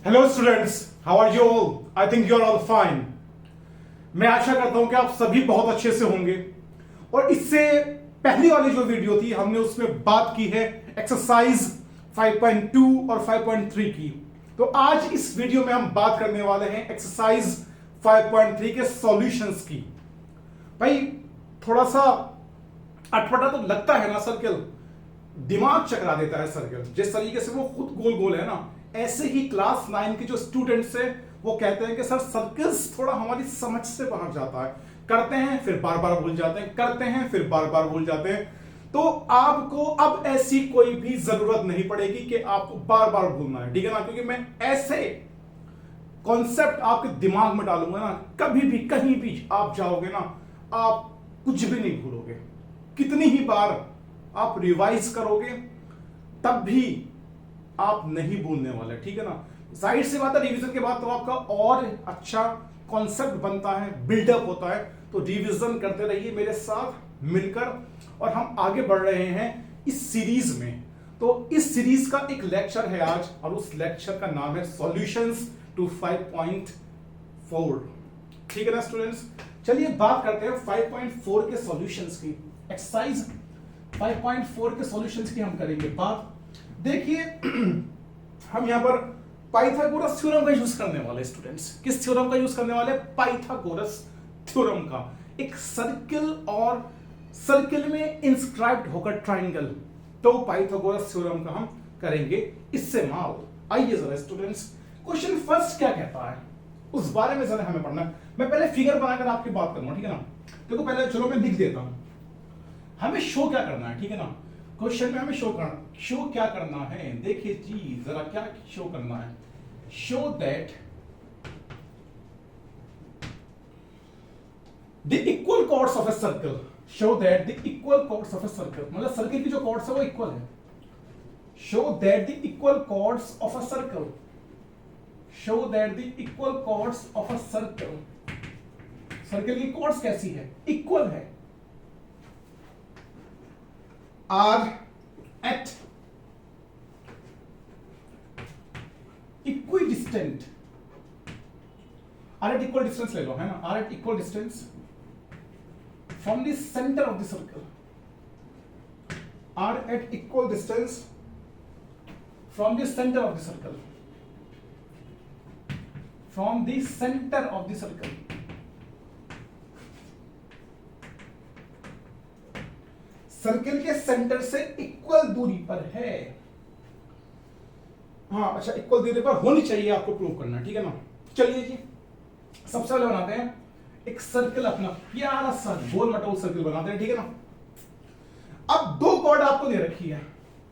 Hello students, how are you all? I think you are all fine. मैं आशा करता हूं कि आप सभी बहुत अच्छे से होंगे। और इससे पहली वाली जो वीडियो थी हमने उसमें बात की है एक्सरसाइज 5.2 और 5.3 की। तो आज इस वीडियो में हम बात करने वाले हैं एक्सरसाइज 5.3 के सॉल्यूशंस की। भाई थोड़ा सा अटपटा तो लगता है ना सर्कल, दिमाग चकरा देता है सर्कल। जिस तरीके से वो खुद गोल गोल है ना, ऐसे ही क्लास 9 के जो स्टूडेंट्स है वो कहते हैं कि सर सर्कल्स थोड़ा हमारी समझ से बाहर जाता है, करते हैं फिर बार बार भूल जाते हैं, करते हैं फिर बार बार भूल जाते हैं। तो आपको अब ऐसी कोई भी जरूरत नहीं पड़ेगी कि आपको बार बार भूलना है, ठीक है ना? क्योंकि मैं ऐसे कॉन्सेप्ट आपके दिमाग में डालूंगा ना, कभी भी कहीं भी आप जाओगे ना, आप कुछ भी नहीं भूलोगे। कितनी ही बार आप रिवाइज करोगे तब भी आप नहीं भूलने वाले, ठीक है ना? जाहिर सी बात है, रिवीजन के बाद तो आपका और अच्छा कॉन्सेप्ट बनता है, बिल्डअप होता है। तो रिवीजन करते रहिए मेरे साथ मिलकर, और हम आगे बढ़ रहे हैं इस सीरीज में। तो इस सीरीज का एक लेक्चर है आज, और उस लेक्चर का नाम है सॉल्यूशंस टू 5.4। ठीक है ना स्टूडेंट्स? चलिए बात करते हैं 5.4 के सॉल्यूशंस की। एक्सरसाइज 5.4 के सॉल्यूशंस की हम करेंगे बात। देखिए हम यहां पर पाइथागोरस थ्योरम का यूज करने वाले स्टूडेंट्स। किस थ्योरम का यूज करने वाले? पाइथागोरस थ्योरम का। एक सर्किल और सर्किल में इंस्क्राइब्ड होकर ट्राइंगल, तो पाइथागोरस थ्योरम का हम करेंगे इस्तेमाल। आइए जरा स्टूडेंट्स, क्वेश्चन फर्स्ट क्या कहता है उस बारे में जरा हमें पढ़ना है। मैं पहले फिगर बनाकर आपकी बात करूंगा, ठीक है ना? देखो पहले चलो मैं लिख देता हूं हमें शो क्या करना है, ठीक है ना? क्वेश्चन में हमें शो क्या करना है। देखिए जी जरा क्या शो करना है। Show that the equal chords of a circle. Show that the equal chords of a circle, मतलब सर्किल की जो कॉर्ड्स है वो इक्वल है। Show that the equal chords of a circle. Show that the equal chords of a circle. Circle की chords कैसी है? Equal है। Are at equal distant, are at equal distance ले लो, है ना? Are at equal distance from the centre of the circle. Are at equal distance from the centre of the circle. From the centre of the circle. Circle के centre से equal दूरी पर है। हाँ अच्छा, इक्वल दूरी पर होनी चाहिए आपको प्रूव करना, ठीक है ना? चलिए जी सबसे पहले बनाते हैं एक सर्किल, अपना प्यारा सा गोल मटोल सर्किल बनाते हैं, ठीक है ना? अब दो कॉर्ड आपको दे रखी है।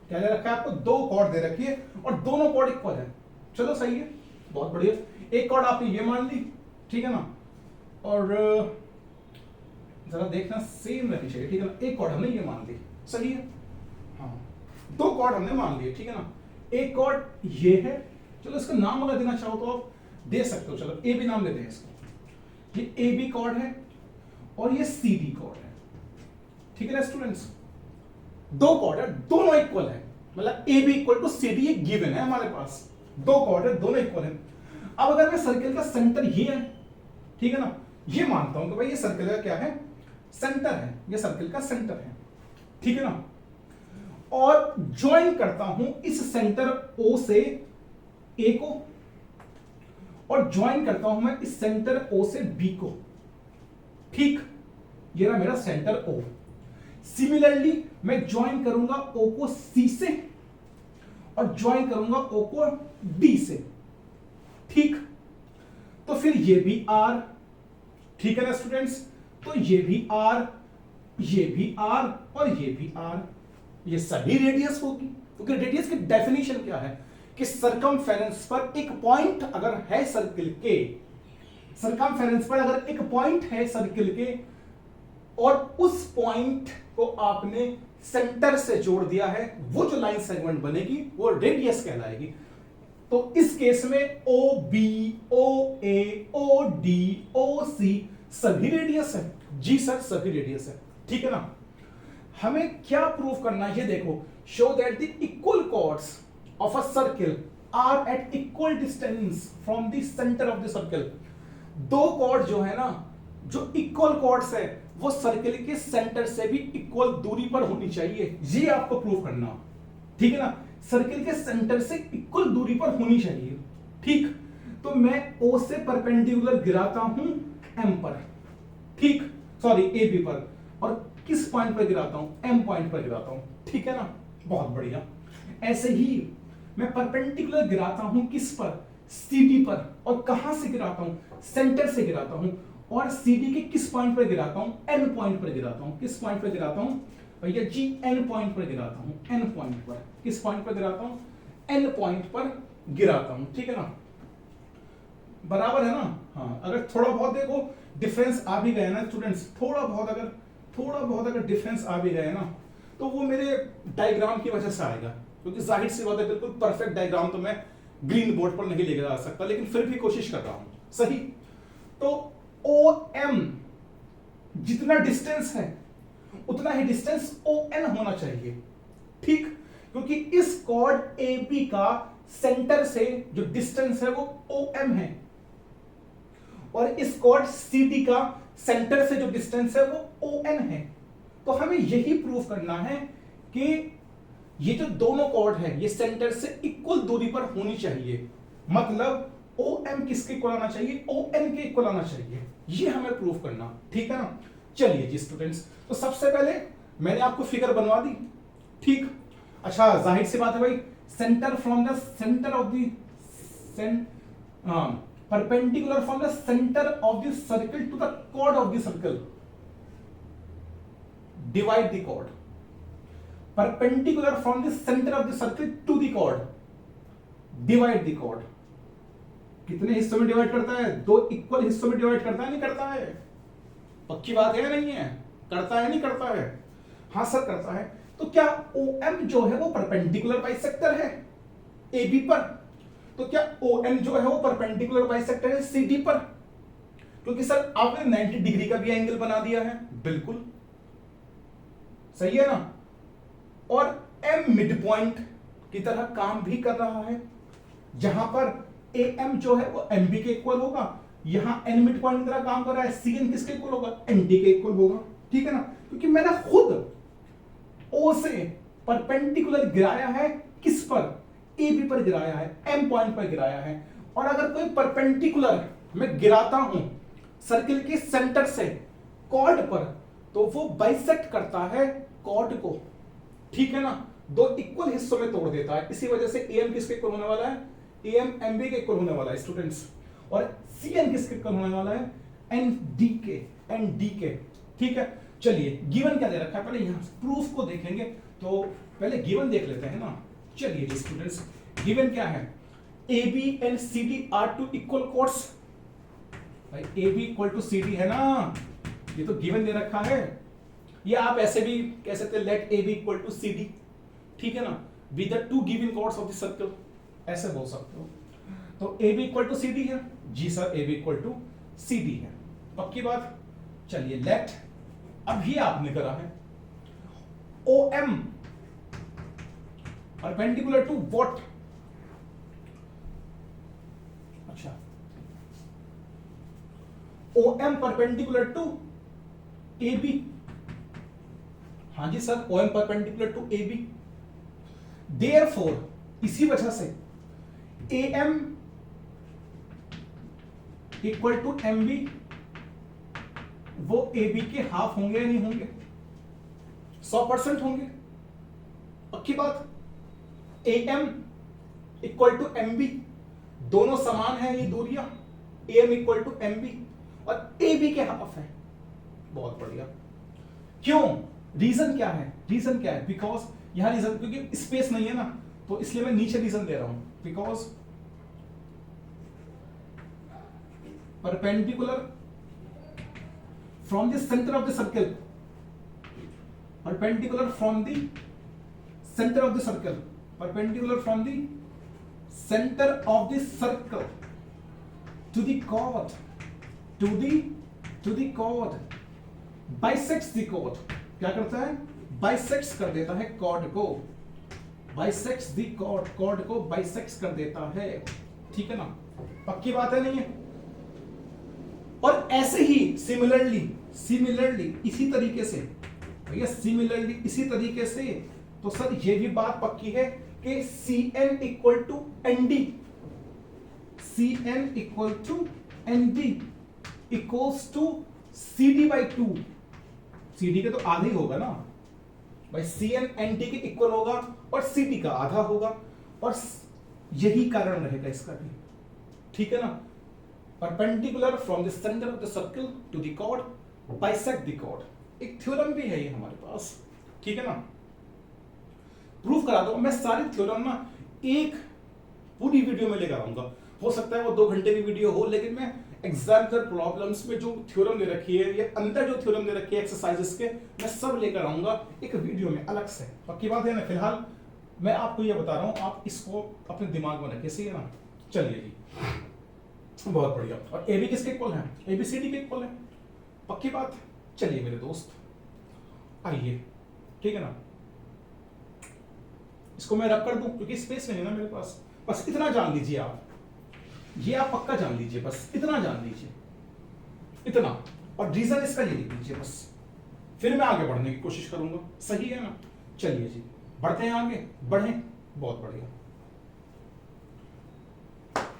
क्या दे रखा है आपको? दो कॉर्ड दे रखी है और दोनों कॉर्ड इक्वल है। चलो सही है, बहुत बढ़िया। एक कॉर्ड आपने ये मान ली, ठीक है ना? और जरा देखना सेम रहनी चाहिए, ठीक है ना? एक कॉर्ड हमने ये मान ली, सही है। हाँ, दो कॉर्ड हमने मान लिए, ठीक है ना? एक कॉर्ड ये है, चलो इसका नाम अगर देना चाहो तो आप दे सकते हो। चलो ए बी नाम लेते हैं इसको। ये ए बी कॉर्ड है और ये सी डी कॉर्ड है, ठीक है ना स्टूडेंट्स? दो कॉर्ड है, दोनों इक्वल है, मतलब A B equal to C D given है हमारे पास। दो कॉर्ड है, दोनों इक्वल है। अब अगर मैं सर्किल का सेंटर ये है, ठीक है ना, ये मानता हूं कि भाई ये सर्किल का क्या है? सेंटर है, ये सर्किल का सेंटर है, ठीक है ना? और ज्वाइन करता हूं इस सेंटर ओ से ए को, और ज्वाइन करता हूं मैं इस सेंटर ओ से बी को, ठीक? ये रहा मेरा सेंटर ओ। सिमिलरली मैं ज्वाइन करूंगा ओ को सी से, और ज्वाइन करूंगा ओ को डी से, ठीक? तो फिर ये भी आर, ठीक है ना स्टूडेंट्स? तो ये भी आर, ये भी आर और ये भी आर, ये सभी रेडियस होगी। क्योंकि रेडियस की डेफिनेशन क्या है कि सरकमफेरेंस पर एक पॉइंट अगर है सर्किल के, सरकमफेरेंस पर अगर एक पॉइंट है सर्किल के और उस पॉइंट को आपने सेंटर से जोड़ दिया है, वो जो लाइन सेगमेंट बनेगी वो रेडियस कहलाएगी। तो इस केस में ओ बी, ओ ए, ओ डी, ओ सी सभी रेडियस है। जी सर सभी रेडियस है, ठीक है ना? हमें क्या प्रूफ करना है ये देखो। Show that the equal chords of a circle are at equal distance from the centre of the circle. दो कॉर्ड जो है ना, जो इक्वल कॉर्ड्स है, वो सर्कल के सेंटर से भी इक्वल दूरी पर होनी चाहिए। ये आपको प्रूव करना, ठीक है ना, सर्कल के सेंटर से इक्वल दूरी पर होनी चाहिए। ठीक, तो मैं O से परपेंडिकुलर गिराता हूं M पर, ठीक, सॉरी AB पर, और किस पॉइंट पर गिराता हूं? M पॉइंट पर गिराता हूं, ठीक है ना, बहुत बढ़िया। ऐसे ही मैं परपेंडिकुलर गिराता हूं किस पर? CD पर, और कहां से गिराता हूं? सेंटर से गिराता हूं, और CD के किस पॉइंट पर गिराता हूं? N पॉइंट पर गिराता हूं। किस पॉइंट पर गिराता हूं भैया जी? N पॉइंट पर गिराता हूं, N पॉइंट पर। किस पॉइंट पर गिराता हूं? N पॉइंट पर गिराता हूं, ठीक है ना, बराबर है ना। हाँ, अगर थोड़ा बहुत देखो डिफरेंस आ भी गया ना स्टूडेंट्स, थोड़ा बहुत अगर डिफरेंस आ भी गया ना, तो वो मेरे डायग्राम की वजह से आएगा, क्योंकि जाहिर सी बात है बिल्कुल परफेक्ट डायग्राम तो मैं ग्रीन बोर्ड पर नहीं लेके जा सकता, लेकिन फिर भी कोशिश कर रहा हूं, सही। तो OM जितना डिस्टेंस है उतना ही डिस्टेंस ON होना चाहिए, ठीक, क्योंकि इस कॉर्ड AB का सेंटर से जो डिस्टेंस है वो OM है, और इस कॉर्ड CD का सेंटर से जो डिस्टेंस है वो ON है। तो हमें यही प्रूव करना है कि ये जो दोनों कॉर्ड है ये सेंटर से इक्वल दूरी पर होनी चाहिए, मतलब OM किसके इक्वल आना चाहिए? ON के इक्वल आना चाहिए, ये हमें प्रूव करना, ठीक है ना। चलिए जी स्टूडेंट्स, तो सबसे पहले मैंने आपको फिगर बनवा दी, ठीक। अच्छा, जाहिर सी बात है भाई, centre from the centre of the perpendicular from the center of the circle to the chord of the circle, divide the chord, perpendicular from the center of the circle to the chord, divide the chord। कितने हिस्सों में divide करता है? दो equal हिस्सों में divide करता है, नहीं करता है? पक्की बात है नहीं है? करता है नहीं करता है? हाँ सर करता है। तो क्या OM जो है वो परपेंडिकुलर बाइसेक्टर है AB पर? तो क्या ON जो है वो परपेंडिकुलर बाइसेक्टर है CD पर? क्योंकि सर आपने 90 डिग्री का भी एंगल बना दिया है, बिल्कुल सही है ना, और M मिड पॉइंट की तरह काम भी कर रहा है, जहां पर AM जो है वो MB के इक्वल होगा, यहां N मिड पॉइंट की तरह काम कर रहा है, CN किसके इक्वल होगा? ND के इक्वल होगा, ठीक है ना, क्योंकि मैंने खुद O से परपेंडिकुलर गिराया है, किस पर? AB पर गिराया है, M पॉइंट पर गिराया है। और अगर कोई परपेंडिकुलर मैं गिराता हूं सर्किल के सेंटर से कॉर्ड पर, तो वो बाइसेक्ट करता है कॉर्ड को, ठीक है ना, दो इक्वल हिस्सों में तोड़ देता है। इसी वजह से AM किसके इक्वल होने वाला है? AM MB के इक्वल होने वाला है स्टूडेंट्स, और CN किसके इक्वल होने वाला है? ND के, ठीक है। चलिए गिवन क्या दे रखा है, पहले यहां प्रूफ को देखेंगे, तो पहले गिवन देख लेते हैं ना। चलिए जी स्टूडेंट्स, गिवन क्या है? AB and CD are two equal chords। भाई AB इक्वल टू CD है ना, ये तो गिवन दे रखा है। ये आप ऐसे भी कह सकते हैं, let AB equal to CD, ठीक है ना, with the two given chords of the circle, ऐसे बोल सकते हो। तो AB इक्वल टू CD है जी sir, AB equal to CD है, पक्की बात। चलिए लेट, अभी आपने करा है OM परपेंडिकुलर टू व्हाट? अच्छा, OM परपेंडिकुलर टू AB, हाँ जी sir, OM perpendicular to AB। Therefore इसी वजह से AM इक्वल टू MB, वो AB के हाफ होंगे या नहीं होंगे? 100% होंगे, पक्की बात। AM इक्वल टू MB, दोनों समान है ये दूरियां, AM इक्वल टू MB, और AB के हाफ है, बहुत बढ़िया। क्यों? रीजन क्या है? रीजन क्या है? बिकॉज यहां रीजन, क्योंकि स्पेस नहीं है ना, तो इसलिए मैं नीचे रीजन दे रहा हूं, because perpendicular from the center of the circle, perpendicular from the center of the circle, perpendicular from the center of the circle to the chord, to the chord, bisects the chord। क्या करता है? bisects कर देता है chord को, bisects the cord, cord को bisects कर देता है, ठीक है ना, पक्की बात है नहीं है। और ऐसे ही सिमिलरली इसी तरीके से भैया, सिमिलरली इसी तरीके से, तो सर ये भी बात पक्की है कि Cn equal to ND, Cn equal to ND equals to CD by 2, CD के तो आधा ही होगा ना भाई, Cn ND के इक्वल होगा और CD का आधा होगा, और यही कारण रहेगा इसका भी, ठीक है ना। Perpendicular from the centre of the circle to the chord, bisect the chord, एक थ्योरम भी है ये हमारे पास, ठीक है ना। प्रूफ करा दो, मैं सारी थ्योरम ना एक पूरी वीडियो में लेकर आऊंगा, हो सकता है वो 2 घंटे की वीडियो हो, लेकिन मैं एग्जाम्पल प्रॉब्लम्स में जो थ्योरम दे रखी है या अंदर जो थ्योरम दे रखी है एक्सरसाइजेस के, मैं सब लेकर आऊंगा एक वीडियो में अलग से, पक्की बात है ना। फिलहाल मैं आपको ये बता रहा हूं, आप इसको अपने दिमाग में रखिए, सही है ना। चलिए जी, बहुत बढ़िया। और ए बी किसके इक्वल है? ABCD के इक्वल है, पक्की बात। चलिए मेरे दोस्त आइए, ठीक है ना, इसको मैं रब कर दूं क्योंकि स्पेस नहीं है ना मेरे पास। बस इतना जान लीजिए आप, ये आप पक्का जान लीजिए, बस इतना जान लीजिए, इतना, और रीजन इसका ये लिख लीजिए बस, फिर मैं आगे बढ़ने की कोशिश करूंगा, सही है ना। चलिए जी, बढ़ते हैं आगे, बढ़े, बहुत बढ़िया।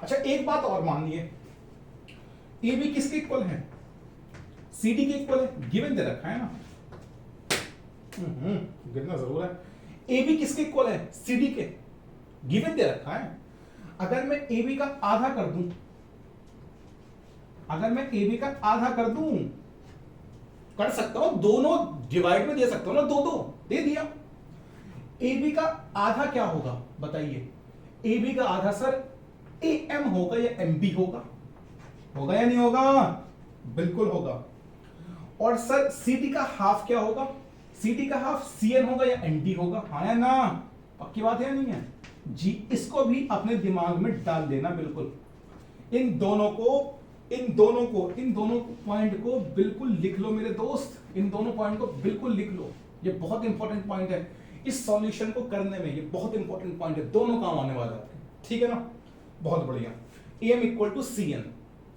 अच्छा एक बात और मानिए, ए बी किसके इक्वल है? CD के इक्वल है, गिवन दे रखा है ना, गिनना जरूर है। ए बी किसके इक्वल है? CD के, गिवन दे रखा है। अगर मैं ए बी का आधा कर दूं, अगर मैं ए बी का आधा कर दूं, कर सकता हूं, दोनों डिवाइड में दे सकता हूं ना, दो दो दे दिया। ए बी का आधा क्या होगा बताइए? ए बी का आधा सर AM होगा या MB होगा? होगा या नहीं होगा? बिल्कुल होगा। और सर CD का हाफ क्या होगा? CD का हाफ CN होगा या ND होगा? हाँ या ना? पक्की बात है या नहीं है जी? इसको भी अपने दिमाग में डाल देना बिल्कुल। इन दोनों पॉइंट को बिल्कुल लिख लो मेरे दोस्त, इन दोनों पॉइंट को बिल्कुल लिख लो, ये बहुत इंपॉर्टेंट पॉइंट है इस सॉल्यूशन को करने में, ये बहुत इंपॉर्टेंट पॉइंट है, दोनों काम आने वाला है, ठीक है ना। बहुत बढ़िया। AM इक्वल टू CN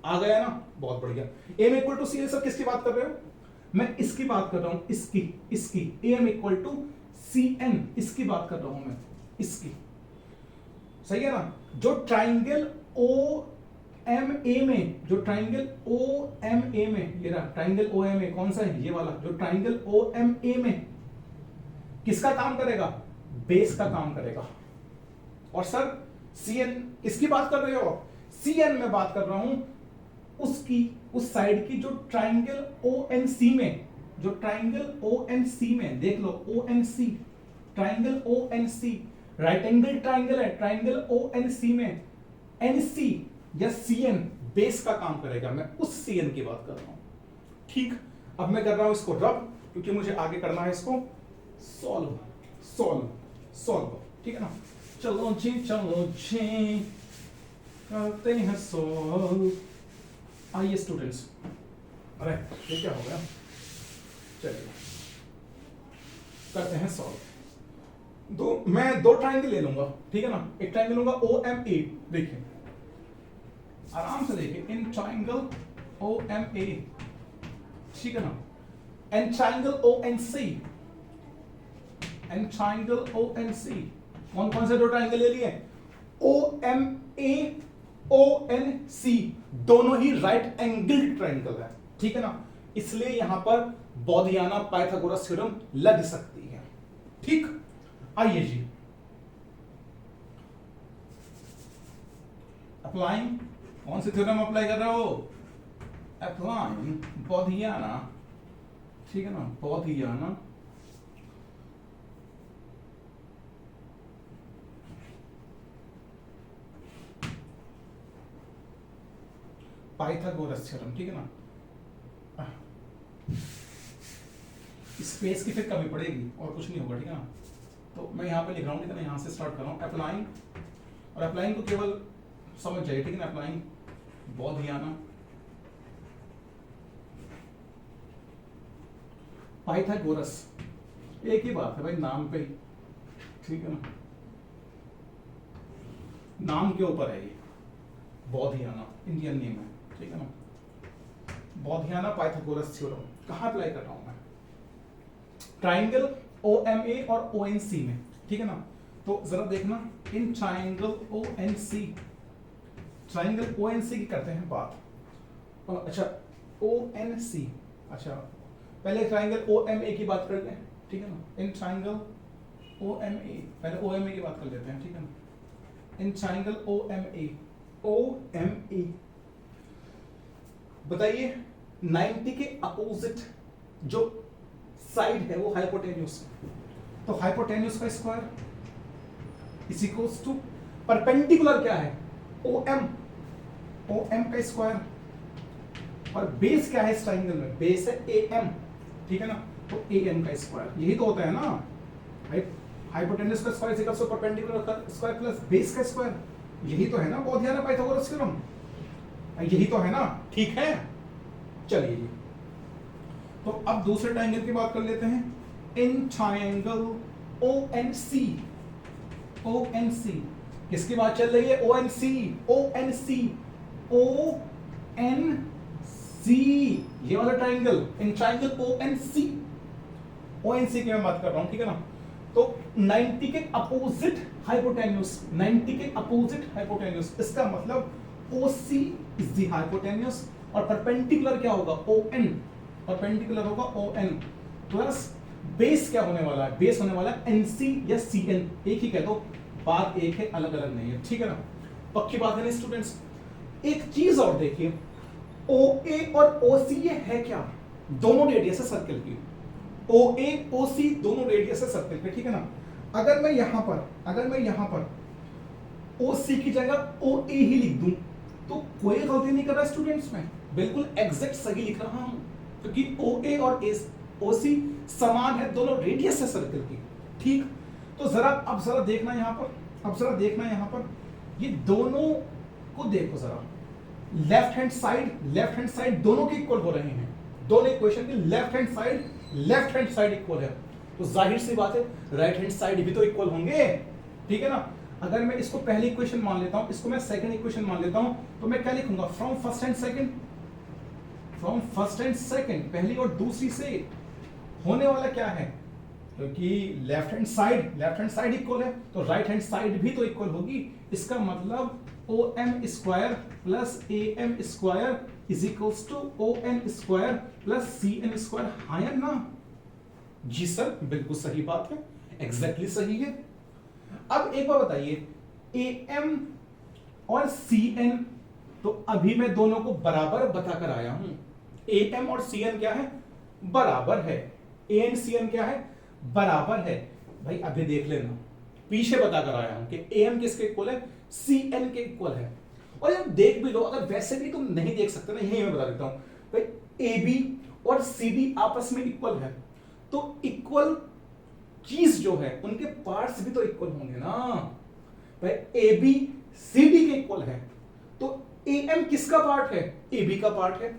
आ गया ना, बहुत बढ़िया। AM equal to CN, sir किसकी बात कर रहे हो? मैं इसकी बात कर रहा हूं, इसकी AM इक्वल टू CN, इसकी बात कर रहा हूं मैं, इसकी, सही है ना। जो ट्राइंगल OMA में, जो ट्राइंगल OMA में, ये रहा ट्राइंगल OMA, कौन सा है? ये वाला, जो ट्राइंगल OMA में किसका काम करेगा? बेस का काम करेगा। और सर CN किसकी बात कर रहे हो? CN में बात कर रहा हूं उसकी, उस साइड की जो ट्राइंगल ONC में, जो ट्राइंगल ONC में, देख लो ONC, triangle ONC right angle triangle है, ट्राइंगल ONC में NC या CN बेस का काम करेगा, मैं उस CN की बात कर रहा हूं, ठीक। अब मैं कर रहा हूं इसको रब, क्योंकि मुझे आगे करना है इसको सॉल्व, ठीक है ना। चलो जी करते हैं सॉल्व। आइए स्टूडेंट्स, अरे ये क्या हो गया, चलिए करते हैं सॉल्व। मैं दो ट्राइंगल ले लूंगा, ठीक है ना। एक ट्राइंगल लूंगा OMA, देखिए आराम से देखिए, इन ट्राइंगल OMA, ठीक है ना, and triangle ONC, and triangle ONC, कौन कौन से दो ट्राइंगल ले लिए? OMA ONC, दोनों ही राइट एंगल ट्राइंगल है, ठीक है ना। इसलिए यहां पर बोधियाना पाइथागोरस थ्योरम लग सकती है, ठीक। आइए जी, अप्लाइंग, कौन सी थ्योरम अप्लाई कर रहे हो? अप्लाइंग बोधियाना, ठीक है ना, बोधियाना पाइथागोरस थ्योरम, ठीक है ना। स्पेस की फिर कमी पड़ेगी और कुछ नहीं होगा, ठीक है ना। तो मैं यहां पे लिख रहा हूं, ठीक है ना, यहां से स्टार्ट कर रहा हूं अप्लाइंग, और अप्लाइंग को केवल समझ जाइए, ठीक है ना। अप्लाइंग बोधियाना पाइथागोरस, एक ही बात है भाई, नाम पे ही, ठीक है ना। नाम के ऊपर है ये, बौधियाना इंडियन नेम है, ठीक है ना, बौधियाना पाइथागोरस थ्योरम। कहाँ अप्लाई कर रहा हूं मैं? ट्राइंगल OMA और ONC में, ठीक है ना। तो जरा देखना, in triangle ONC, triangle ONC की करते हैं बात। अच्छा ONC, अच्छा पहले ट्राइंगल OMA की बात कर लें, ठीक है ना। इन ट्राइंगल OMA, पहले OMA की बात कर लेते हैं, ठीक है ना। इन ट्राइंगल OMA बताइए 90 के अपोजिट जो साइड है वो हाइपोटेन्यूस है, तो हाइपोटेन्यूस का square is equals to perpendicular क्या है? OM का स्क्वायर, और बेस क्या है इस ट्राइंगल में? बेस है AM, ठीक है ना, तो AM का स्क्वायर, यही तो होता है ना, हाइपोटेन्यूस का square is equals to perpendicular का स्क्वायर प्लस बेस का स्क्वायर, यही तो है ना बौधियाना पाइथागोरस थ्योरम, यही तो है ना, ठीक है। चलिए तो अब दूसरे ट्राइंगल की बात कर लेते हैं, इन ट्राइंगल ONC किसकी बात चल रही है? ONC, ये वाला ट्राइंगल, इन ट्राइंगल ONC की मैं बात कर रहा हूं, ठीक है ना। तो 90 के अपोजिट हाइपोटेन्यूस, 90 के अपोजिट हाइपोटेन्यूस, इसका मतलब OC इज द हाइपोटेन्यूस, और परपेंडिकुलर क्या होगा? ON, परपेंडिकुलर होगा ON प्लस बेस क्या होने वाला है? बेस होने वाला है NC या CN, एक ही कह दो, बात एक है, अलग अलग नहीं है, ठीक है ना। पक्की बात है ना स्टूडेंट्स। एक चीज और देखिए, OA और OC ये है क्या? दोनों रेडियस है सर्कल की, OA OC दोनों रेडियस है सर्कल के, ठीक है ना। अगर मैं यहां पर OC की जगह OA ही लिख दूं तो कोई गलती नहीं कर रहा स्टूडेंट्स, में बिल्कुल एग्जैक्ट सही लिख रहा हूं, क्योंकि OA और OC समान है, दोनों रेडियस है सर्कल की, ठीक। तो अब जरा देखना यहां पर, ये दोनों को देखो जरा, लेफ्ट हैंड साइड दोनों के इक्वल हो रहे हैं, दोनों इक्वेशन के लेफ्ट हैंड साइड इक्वल है, तो जाहिर सी बात है राइट हैंड साइड भी तो इक्वल होंगे, ठीक है ना। अगर मैं इसको पहली इक्वेशन मान लेता हूं, इसको मैं सेकंड इक्वेशन मान लेता हूं, तो मैं क्या लिखूंगा? फ्रॉम फर्स्ट एंड सेकंड, पहली और दूसरी से होने वाला क्या है? क्योंकि लेफ्ट हैंड साइड इक्वल है, तो राइट हैंड साइड भी तो इक्वल होगी, इसका मतलब OM square plus AM square is equals to ON square plus CN square, हाँ या ना? जी सर, बिल्कुल सही बात है, एग्जैक्टली सही है। अब एक बार बताइए, AM और CN, तो अभी मैं दोनों को बराबर बताकर आया हूं, AM और CN क्या है? बराबर है। AN CN क्या है? बराबर है। भाई अभी देख लेना, पीछे बताकर आया हूं कि AM किसके इक्वल है? CN के इक्वल है। और यार देख भी लो, अगर वैसे भी तुम नहीं देख सकते ना, यही मैं बता देता हूं भाई, AB और CD आपस में इक्वल है, तो इक्वल चीज जो है उनके पार्ट्स भी तो इक्वल होंगे ना भाई। AB CD के इक्वल है, तो AM किसका पार्ट है? AB का पार्ट है।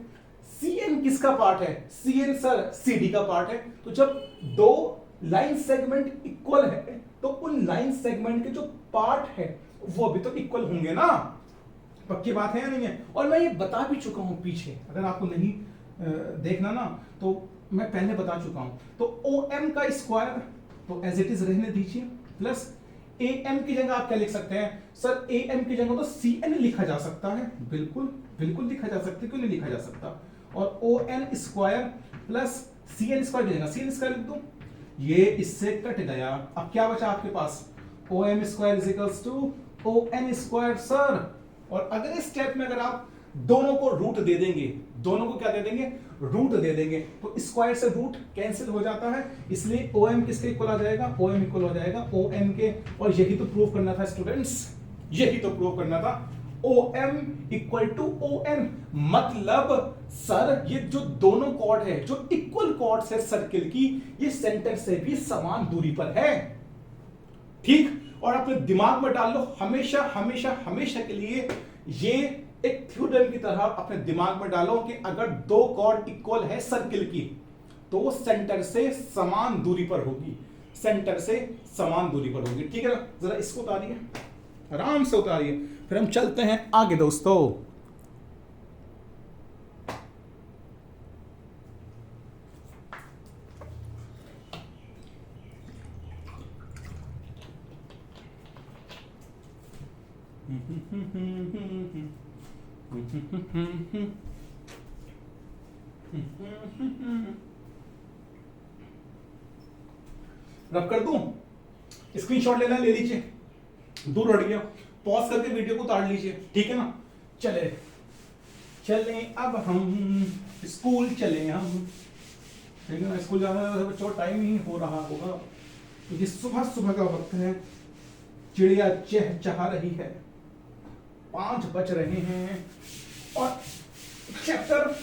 CN किसका पार्ट है? CN सर CD का पार्ट है। तो जब दो लाइन सेगमेंट इक्वल है, तो उन लाइन सेगमेंट के जो पार्ट है वो भी तो इक्वल होंगे ना। पक्की बात है या नहीं है? और मैं ये बता भी चुका हूं पीछे, अगर आपको नहीं देखना ना तो मैं पहले बता चुका हूं। तो OM का स्क्वायर तो एज इट इज रहने दीजिए, प्लस AM की जगह आप क्या लिख सकते हैं? सर AM की जगह तो CN लिखा जा सकता है, बिल्कुल लिखा जा सकता है, क्यों नहीं लिखा जा सकता। और ON square plus CN square की जगह CN स्क्वायर लिख दूं, ये इससे कट गया। अब क्या बचा आपके पास? OM square is equals to ON square sir. और अगले स्टेप में अगर आप दोनों को रूट दे देंगे, दोनों को क्या दे देंगे? रूट दे देंगे, तो स्क्वायर से रूट कैंसिल हो जाता है, इसलिए OM किसके इक्वल आ जाएगा? OM इक्वल हो जाएगा OM के। और यही तो प्रूव करना था स्टूडेंट्स, यही तो प्रूव करना था, OM इक्वल टू ON। मतलब सर ये जो दोनों कॉर्ड है, जो इक्वल कॉर्ड्स है सर्किल की, ये सेंटर से भी समान दूरी पर है, ठीक। और अपने दिमाग में डाल लो हमेशा हमेशा हमेशा के लिए, ये एक थ्योरम की तरह अपने दिमाग में डालो कि अगर दो कॉर्ड इक्वल है सर्किल की, तो वो सेंटर से समान दूरी पर होगी, सेंटर से समान दूरी पर होगी, ठीक है ना। जरा इसको उतारिए, आराम से उतारिए, फिर हम चलते हैं आगे दोस्तों। रब कर दूं, स्क्रीनशॉट लेना ले लीजिए, दूर हट गया, पॉज करके वीडियो को उतार लीजिए, ठीक है ना। चले चले अब हम स्कूल चले हम, ठीक है ना। स्कूल जाना है बच्चों, टाइम ही हो रहा होगा क्योंकि सुबह सुबह का वक्त है, चिड़िया चहचहा रही है, 5 बज रहे हैं और चैप्टर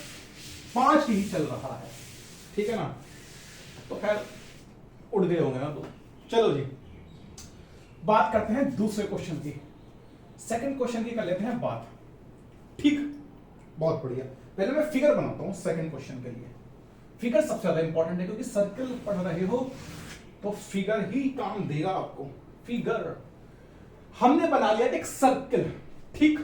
5 ही चल रहा है, ठीक है ना। तो खैर उड़ गए होंगे ना, तो चलो जी बात करते हैं दूसरे क्वेश्चन की, सेकंड क्वेश्चन की कर लेते हैं बात, ठीक। बहुत बढ़िया, पहले मैं फिगर बनाता हूं सेकंड क्वेश्चन के लिए। फिगर सबसे ज्यादा इंपॉर्टेंट है क्योंकि सर्कल पढ़ रहे हो तो फिगर ही काम देगा आपको। फिगर हमने बना लिया एक सर्कल, ठीक,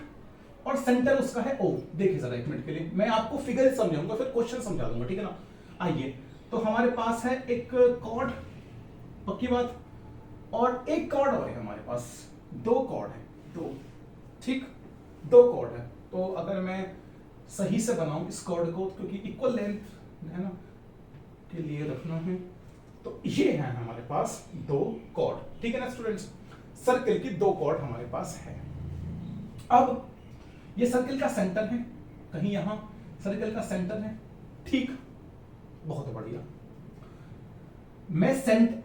और सेंटर उसका है O। देखिए जरा एक मिनट के लिए मैं आपको फिगर समझाऊंगा, फिर क्वेश्चन समझा दूंगा, ठीक है ना। आइए, तो हमारे पास है एक कॉर्ड, पक्की बात, और एक कॉर्ड और है हमारे पास, 2 कॉर्ड है, 2, ठीक, 2 कॉर्ड है। तो अगर मैं सही से बनाऊं इस कॉर्ड को, क्योंकि इक्वल लेंथ है ना के लिए रखना है, तो ये है हमारे पास 2 कॉर्ड, ठीक है ना स्टूडेंट्स। सर्कल की 2 कॉर्ड हमारे पास है। अब ये सर्कल का सेंटर है, कहीं यहां सर्कल का सेंटर है, ठीक, बहुत बढ़िया।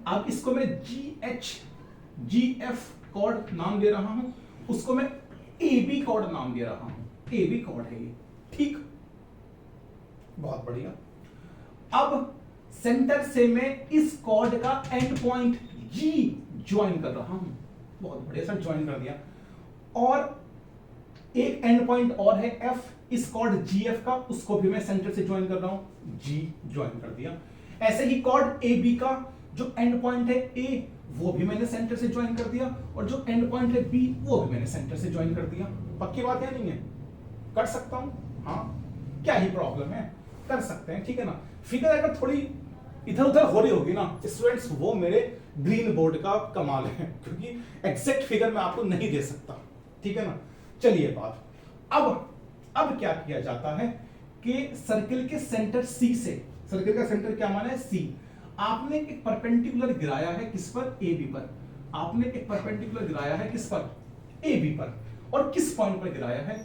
अब इसको मैं GF कॉर्ड नाम दे रहा हूं, उसको मैं AB कॉर्ड नाम दे रहा हूं, AB कॉर्ड है ये, ठीक, बहुत बढ़िया। अब सेंटर से मैं इस कॉर्ड का एंड पॉइंट G ज्वाइन कर रहा हूं, बहुत बढ़िया सर, ज्वाइन कर दिया। और एक एंड पॉइंट और है F, इस कॉर्ड GF का, उसको भी मैं सेंटर से ज्वाइन कर रहा हूं, G ज्वाइन कर दिया। ऐसे ही कॉर्ड AB का जो एंड पॉइंट है A, वो भी मैंने सेंटर से ज्वाइन कर दिया, और जो एंड पॉइंट है B, वो भी मैंने सेंटर से ज्वाइन कर दिया। पक्की बात है नहीं है, कर सकता हूं, हाँ, क्या ही प्रॉब्लम है, कर सकते हैं, ठीक है ना। फिगर अगर थोड़ी इधर उधर हो रही होगी ना स्टूडेंट्स, वो मेरे ग्रीन बोर्ड का कमाल है, क्योंकि एग्जैक्ट फिगर मैं आपको नहीं दे सकता, ठीक है ना। चलिए बात, अब क्या किया जाता है कि सर्कल के सेंटर C से, सर्कल का सेंटर क्या माना है C, आपने एक परपेंडिकुलर गिराया है किस पर, AB पर। आपने एक परपेंडिकुलर गिराया है किस पर, AB पर, और किस पॉइंट पर गिराया है,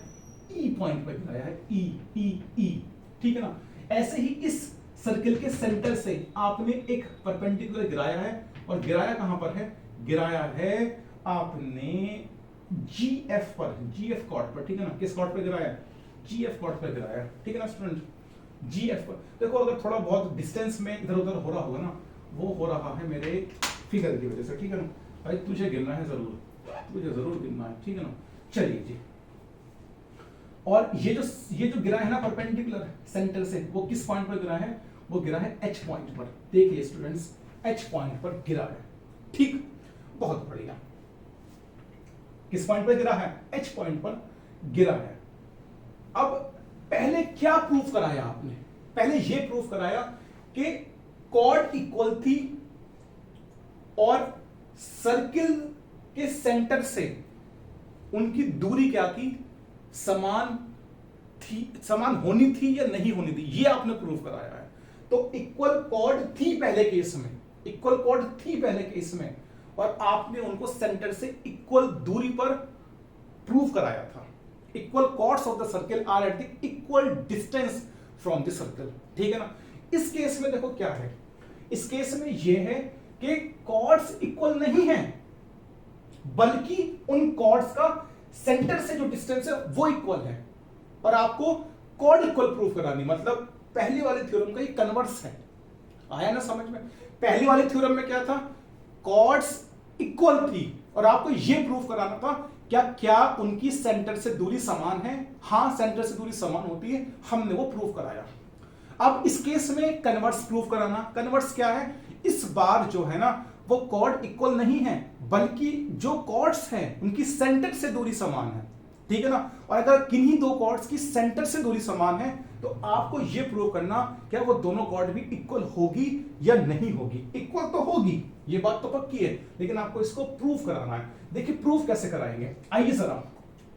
E पॉइंट पर गिराया है, E, ठीक है ना। ऐसे ही इस सर्कल के सेंटर से आपने एक परपेंडिकुलर गिराया है, और गिराया कहां पर है, गिराया है आपने GF पर, GF कॉर्ड पर, ठीक है ना। किस कॉर्ड पर गिराया, GF कॉर्ड पर गिराया, ठीक है ना स्टूडेंट, GF पर। देखो अगर थोड़ा बहुत डिस्टेंस में इधर उधर हो रहा होगा ना, वो हो रहा है मेरे फिगर की वजह से, ठीक है ना। भाई तुझे गिरना है जरूर, तुझे जरूर गिरना है, ठीक है ना। चलिए जी, और ये जो गिरा है ना परपेंडिकुलर सेंटर से, वो किस पॉइंट पर गिरा है, वो गिरा है H पॉइंट पर। देखिए स्टूडेंट्स, H पॉइंट पर गिरा है, ठीक, बहुत बढ़िया। किस पॉइंट पर गिरा है, H पॉइंट पर गिरा है। अब पहले क्या प्रूफ कराया आपने, पहले ये प्रूफ कराया कि कॉर्ड इक्वल थी और सर्किल के सेंटर से उनकी दूरी क्या थी, समान थी, समान होनी थी या नहीं होनी थी, ये आपने प्रूफ कराया है। तो इक्वल कॉर्ड थी पहले केस में, इक्वल कॉर्ड थी पहले केस में, और आपने उनको सेंटर से इक्वल दूरी पर प्रूफ कराया था। Equal chords of the circle are at the equal distance from the circle, ठीक है ना। इस केस में देखो क्या है, इस केस में यह है कि कॉर्ड्स इक्वल नहीं है, बल्कि उन कॉर्ड्स का सेंटर से जो डिस्टेंस है वो इक्वल है, और आपको कॉर्ड इक्वल प्रूफ करानी, मतलब पहली वाली थ्योरम का ये कन्वर्स है। आया ना समझ में, पहली वाली थ्योरम में क्या था, कॉर्ड्स इक्वल थी और आपको ये प्रूफ कराना था क्या उनकी सेंटर से दूरी समान है, हां सेंटर से दूरी समान होती है, हमने वो प्रूफ कराया। अब इस केस में कन्वर्स प्रूफ कराना, कन्वर्स क्या है, इस बार जो है ना वो कॉर्ड इक्वल नहीं है, बल्कि जो कॉर्ड्स हैं उनकी सेंटर से दूरी समान है, ठीक है ना। और अगर किन्हीं दो कॉर्ड्स की सेंटर से दूरी समान है तो आपको यह प्रूव करना क्या वो दोनों कॉर्ड भी इक्वल होगी या नहीं होगी। इक्वल तो होगी, ये बात तो पक्की है, लेकिन आपको इसको प्रूव कराना है। देखिए प्रूव कैसे कराएंगे, आइए जरा।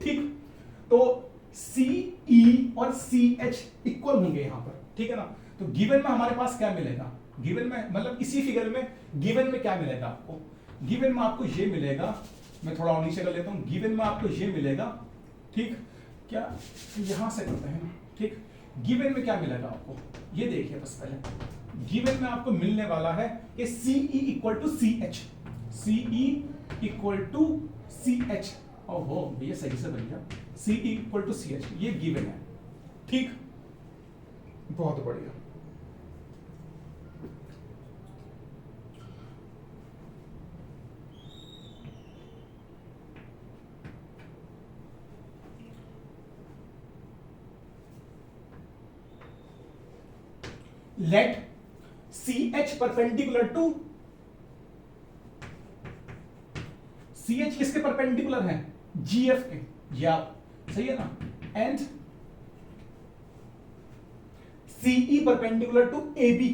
ठीक, तो CE और CH इक्वल होंगे यहां पर, ठीक है ना। तो गिवन में हमारे पास क्या मिलेगा, गिवन में मतलब इसी फिगर में गिवन में क्या मिलेगा आपको, गिवन में आपको ये मिलेगा, मैं थोड़ा और नीचे कर लेता हूं, गिवन में आपको ये मिलेगा, ठीक, क्या यहां से करते हैं ना, ठीक। गिवन में क्या मिलेगा आपको, ये देखिए बस पहले गिवन में आपको मिलने वाला है कि CE equal to CH, CE equal to CH, ओहो ये सही से बन गया, CE इक्वल टू CH, ये गिवन है, ठीक, बहुत बढ़िया। Let CH perpendicular to, CH किसके परपेंडिकुलर है, GF के, या सही है ना, and CE perpendicular to AB,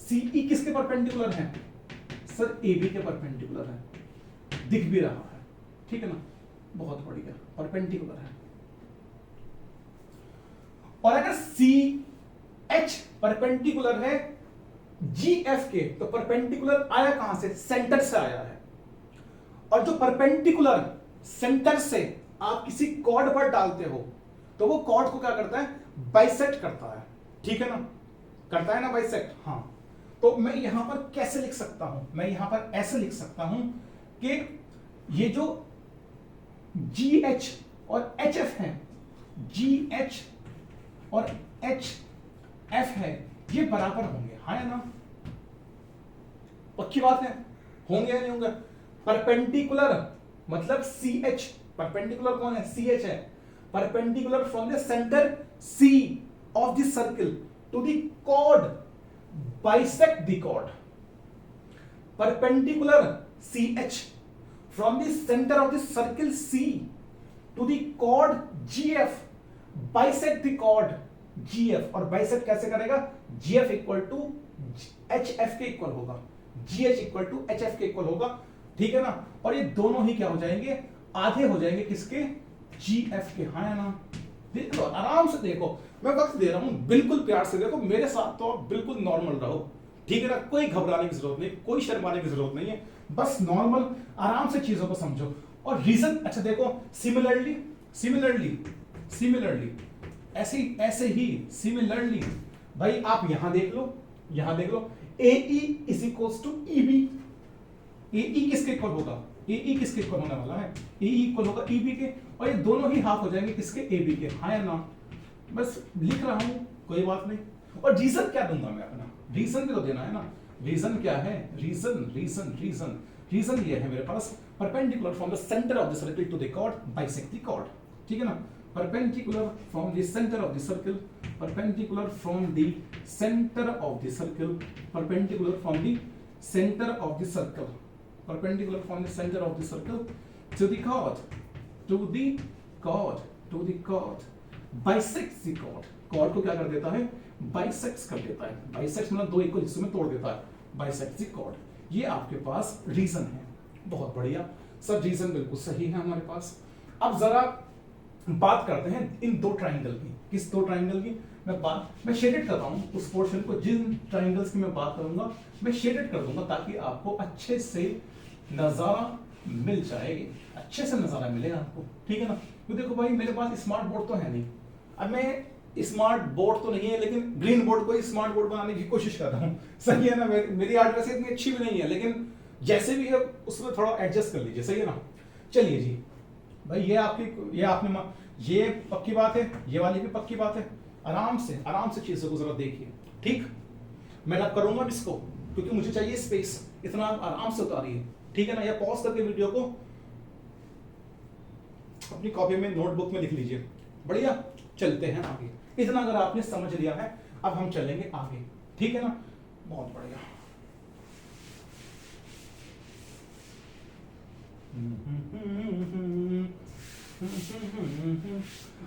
CE किसके परपेंडिकुलर है सर, AB के परपेंडिकुलर है, दिख भी रहा है, ठीक है ना, बहुत बढ़िया, परपेंडिकुलर है। और अगर CH परपेंडिकुलर है GF के, तो परपेंडिकुलर आया कहां से, सेंटर से आया है। और जो परपेंडिकुलर सेंटर से आप किसी कॉर्ड पर डालते हो तो वो कॉर्ड को क्या करता है, बाइसेक्ट करता है, ठीक है ना, करता है ना बाइसेक्ट, हाँ। तो मैं यहां पर कैसे लिख सकता हूं, मैं यहां पर ऐसे लिख सकता हूं कि ये जो GH और HF है, GH और HF है, ये बराबर होंगे, हाँ या ना, पक्की बात है, होंगे या नहीं होंगे। परपेंडिकुलर मतलब CH, परपेंडिकुलर कौन है, CH है, perpendicular from the centre C of the circle to the chord bisect the chord, perpendicular CH from the center of the circle C to the chord GF bisect the chord GF, और bisect कैसे करेगा, GF equal to HF के equal होगा, GH equal to HF के equal होगा, ठीक है ना। और ये दोनों ही क्या हो जाएंगे, आधे हो जाएंगे किसके, GF के, हाँ या ना। देख लो आराम से, देखो मैं वक्त दे रहा हूं, बिल्कुल प्यार से देखो, मेरे साथ तो बिल्कुल नॉर्मल रहो, ठीक है ना, कोई घबराने की जरूरत नहीं, कोई शर्माने की जरूरत नहीं है, बस नॉर्मल आराम से चीजों को समझो। और रीजन, अच्छा देखो, सिमिलरली सिमिलरली सिमिलरली ऐसे ही सिमिलरली भाई आप यहां देख लो, यहां देख लो, AE is equals to EB, AE किसके इक्वल होगा, AE किसके इक्वल होने वाला है, AE इक्वल होगा EB के, और ये दोनों ही हाफ हो जाएंगे किसके, AB के, हाँ या ना। बस लिख रहा हूं, कोई बात नहीं। और रीजन क्या दूंगा मैं अपना, रीजन भी तो देना है ना, रीजन क्या है, रीजन रीजन रीजन रीजन ये है मेरे पास, perpendicular from the centre of the circle to the chord bisect the chord, ठीक है ना, perpendicular from the center of the circle, perpendicular from the center of the circle, perpendicular from the center of the circle, perpendicular from the center of the circle to the chord, to the chord, to the chord, bisects the chord, chord को क्या कर देता है, bisects कर देता है, bisects मतलब दो इक्वल हिस्सों में तोड़ देता है, bisects the chord, ये आपके पास रीजन है, बहुत बढ़िया, सब रीजन बिल्कुल सही है हमारे पास। अब जरा बात करते हैं इन दो ट्राइंगल की, किस दो ट्राइंगल की मैं शेडेड कर रहा हूं उस पोर्शन को, जिन ट्राइंगल्स की मैं बात करूंगा मैं शेडेड कर दूंगा ताकि आपको अच्छे से नजारा मिल जाए, अच्छे से नजारा मिलेगा आपको, ठीक है ना। तो देखो भाई मेरे पास स्मार्ट बोर्ड तो है नहीं, अब मैं स्मार्ट बोर्ड तो नहीं है लेकिन ग्रीन बोर्ड को स्मार्ट बोर्ड बनाने की कोशिश कर रहा हूँ, सही है ना। मेरी आर्ट वैसे इतनी अच्छी भी नहीं है लेकिन जैसे भी है उसमें थोड़ा एडजस्ट कर लीजिए, सही है ना। चलिए जी भाई, ये आपने ये पक्की बात है, ये वाली भी पक्की बात है, आराम से चीजों को जरा देखिए, ठीक। मैं रब करूंगा इसको क्योंकि मुझे चाहिए स्पेस, इतना आराम से उतारिए, ठीक है ना, या पॉज करके वीडियो को अपनी कॉपी में नोटबुक में लिख लीजिए, बढ़िया। चलते हैं आगे, इतना अगर आपने समझ लिया है अब हम चलेंगे आगे, ठीक है ना, बहुत बढ़िया।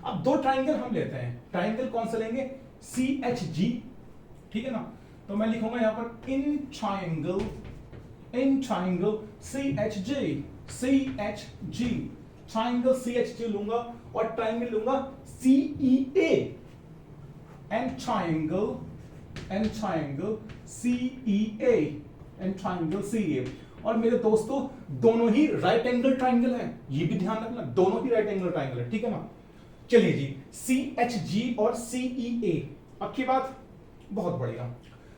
अब दो ट्राइंगल हम लेते हैं, ट्राइंगल कौन सा लेंगे, CHG, ठीक है ना। तो मैं लिखूंगा यहां पर in triangle CHG, triangle CHG लूंगा और ट्राइंगल लूंगा CEA, एंड ट्राइंगल CEA। और मेरे दोस्तों दोनों ही राइट एंगल ट्राइंगल है, ये भी ध्यान रखना, दोनों ही राइट एंगल ट्राइंगल है, ठीक है ना। चलिए जी, CHG और CEA, अच्छी बात, बहुत बढ़िया।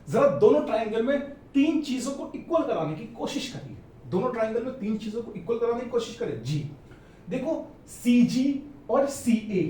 जरा दोनों ट्राइंगल में तीन चीजों को इक्वल कराने की कोशिश करिए, दोनों ट्राइंगल में तीन चीजों को इक्वल कराने की कोशिश करें जी। देखो CG और CA,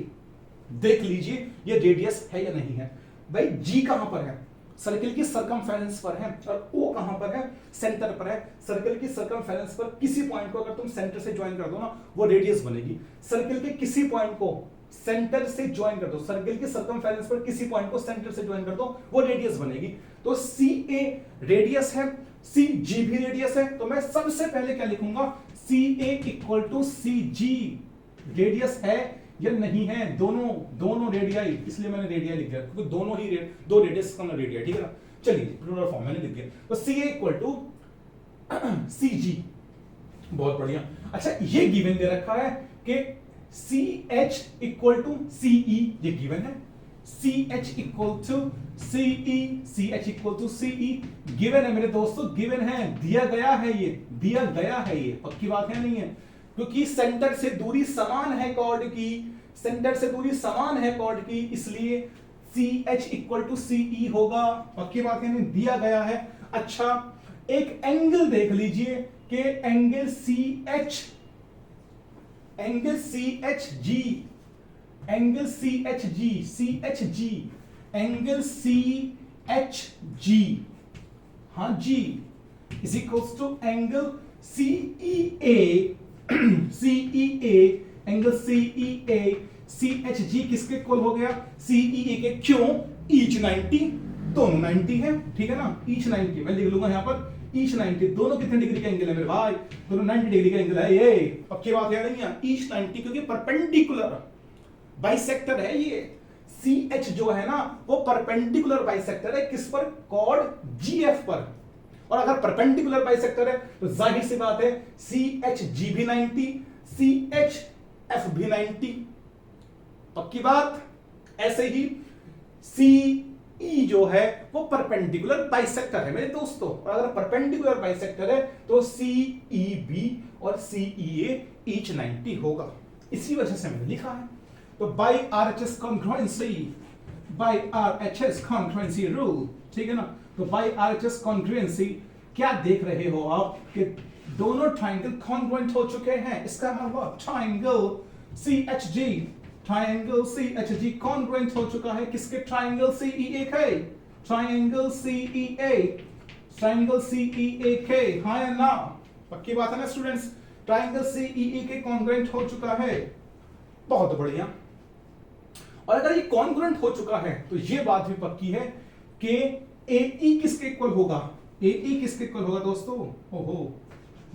देख लीजिए ये रेडियस है या नहीं है। भाई G कहां पर है, सर्कल की सरकमफेरेंस पर है, और O कहां पर है, सेंटर पर है। सर्कल की सरकमफेरेंस पर किसी पॉइंट को अगर तुम सेंटर से ज्वाइन कर दो ना, वो रेडियस बनेगी। सर्कल के किसी पॉइंट को सेंटर से ज्वाइन कर दो, सर्कल के सरकमफेरेंस पर किसी पॉइंट को सेंटर से ज्वाइन कर दो, वो रेडियस बनेगी। तो CA रेडियस है, CG भी रेडियस है, तो मैं सबसे पहले क्या लिखूंगा, CA equal to CG, radius है या नहीं है, दोनों रेडियाई, इसलिए मैंने रेडिया लिख दिया क्योंकि दोनों ही दो रेडियस का रेडिया, ठीक है ना। चलिए प्लूरल फॉर्म मैंने लिख दिया, तो CA इक्वल टू CG, बहुत बढ़िया। अच्छा ये गिवन दे रखा है कि CH इक्वल टू CE, ये गिवन है, CH equal to CE given है मेरे दोस्तों, गिवन है, दिया गया है ये, पक्की बात है नहीं है, क्योंकि सेंटर से दूरी समान है कॉर्ड की, इसलिए CH इक्वल टू CE होगा, पक्की बात है नहीं, दिया गया है। अच्छा एक एंगल देख लीजिए कि एंगल CHG, हाँ जी, is equals to angle CEA, angle CEA, CHG किसके इक्वल हो गया, CEA के, क्यों, ईच 90, दोनों 90 है, ठीक है ना, ईच 90, मैं लिख लूंगा यहां पर ईच 90, दोनों कितने डिग्री का एंगल है मेरे भाई, दोनों 90 डिग्री का एंगल है, ये पक्की बात है नहीं है, ईच 90, क्योंकि परपेंडिकुलर बाइसेक्टर है ये। CH जो है ना वो परपेंडिकुलर बाइसेक्टर है, किस पर, कॉर्ड GF पर, और अगर परपेंडिकुलर बाइसेक्टर है तो जाहिर सी बात है CHG भी 90, CHF भी 90, पक्की बात। ऐसे ही CE जो है वो परपेंडिकुलर बाइसेक्टर है मेरे दोस्तों, और अगर परपेंडिकुलर बाइसेक्टर है तो CEB और CEA ईच 90 होगा, इसी वजह से मैंने लिखा है। तो बाय RHS कॉन्ग्रुएंसी रूल, ठीक है ना। तो बाय RHS कॉन्ग्रुएंसी क्या देख रहे हो आप कि दोनों ट्राइंगल कॉन्ग्रुएंट हो चुके हैं, इसका मतलब ट्राइंगल CHG कॉन्ग्रुएंट हो चुका है किसके, ट्राइंगल CEA के, ट्राइंगल CEA के, हाँ या ना, पक्की बात है ना स्टूडेंट्स, ट्राइंगल CEA के कॉन्ग्रुएंट हो चुका है, बहुत बढ़िया। और अगर ये कॉन्ग्रुएंट हो चुका है तो ये बात भी पक्की है कि AE किसके इक्वल होगा, दोस्तों, ओहो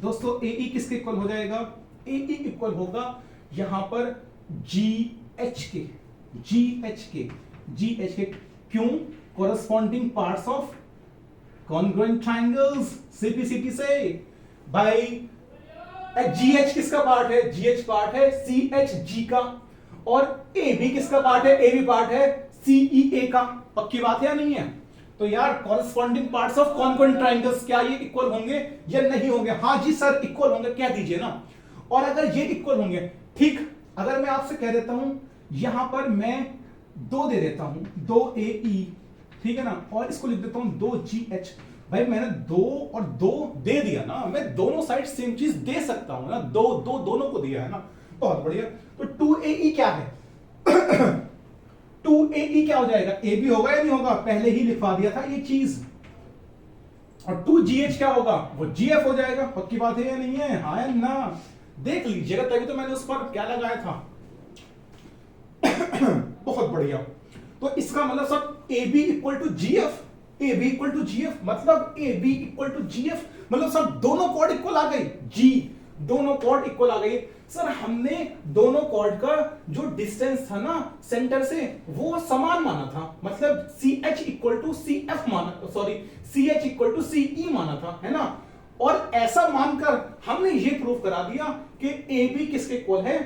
दोस्तों, AE किसके इक्वल हो जाएगा, AE इक्वल होगा यहां पर GH के, क्यों, corresponding parts of congruent triangles, simplicity से भाई GH किसका पार्ट है, GH पार्ट है CHG का, और AB किसका पार्ट है, AB पार्ट है CEA का, पक्की बात है या नहीं है। तो यार corresponding parts of congruent triangles क्या ये इक्वल होंगे या नहीं होंगे, हाँ जी सर इक्वल होंगे, कह दीजिए ना। और अगर ये इक्वल होंगे, ठीक, अगर मैं आपसे कह देता हूं यहां पर मैं 2 दे देता हूं, 2AE, ठीक है ना, और इसको लिख देता हूं 2GH, भाई मैंने 2 और 2 दे दिया ना, मैं दोनों साइड सेम चीज दे सकता हूं ना, दोनों को दिया है ना, बहुत बढ़िया। तो 2AE क्या है 2AE क्या हो जाएगा, AB होगा या नहीं होगा, पहले ही लिखवा दिया था ये चीज, और 2GH क्या होगा, वो GF हो जाएगा, पक्की बात है या नहीं है, हाँ या ना, देख लीजिएगा, तभी तो मैंने उस पर क्या लगाया था बहुत बढ़िया। तो इसका मतलब सब AB इक्वल टू GF, मतलब AB इक्वल टू GF, मतलब सब दोनों कॉर्ड इक्वल आ गई, G दोनों कॉर्ड इक्वल आ गई। सर हमने दोनों कॉर्ड का जो डिस्टेंस था ना सेंटर से वो समान माना था, मतलब CH इक्वल टू CF माना, sorry CH equal to CE माना था, है ना। और ऐसा मानकर हमने ये प्रूव करा दिया कि AB किसके इक्वल है,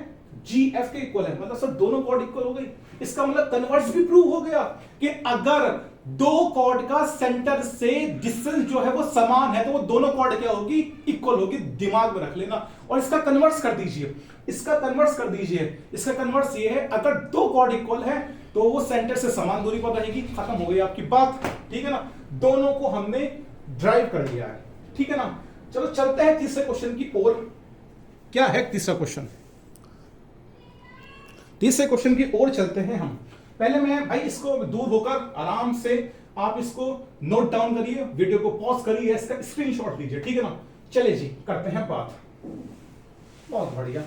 GF के इक्वल है, मतलब सर दोनों कॉर्ड इक्वल हो गई। इसका मतलब कन्वर्स भी प्रूव हो गया कि अगर दो कॉर्ड का सेंटर से डिस्टेंस जो है वो समान है तो वो दोनों कॉर्ड क्या होगी, इक्वल होगी। दिमाग में रख लेना और इसका कन्वर्स कर दीजिए, इसका कन्वर्स कर दीजिए। इसका कन्वर्स ये है, अगर दो कॉर्ड इक्वल है तो वो सेंटर से समान दूरी पर रहेगी। खत्म हो गई आपकी बात, ठीक है ना। दोनों को हमने ड्राइव कर लिया है, ठीक है ना। चलो चलते हैं तीसरे क्वेश्चन की ओर। क्या है तीसरा क्वेश्चन, तीसरे क्वेश्चन की ओर चलते हैं हम। पहले मैं भाई इसको दूर होकर आराम से आप इसको नोट डाउन करिए, वीडियो को पॉज करिए, इसका स्क्रीनशॉट लीजिए, ठीक है ना। चलिए जी करते हैं बात। बहुत बढ़िया,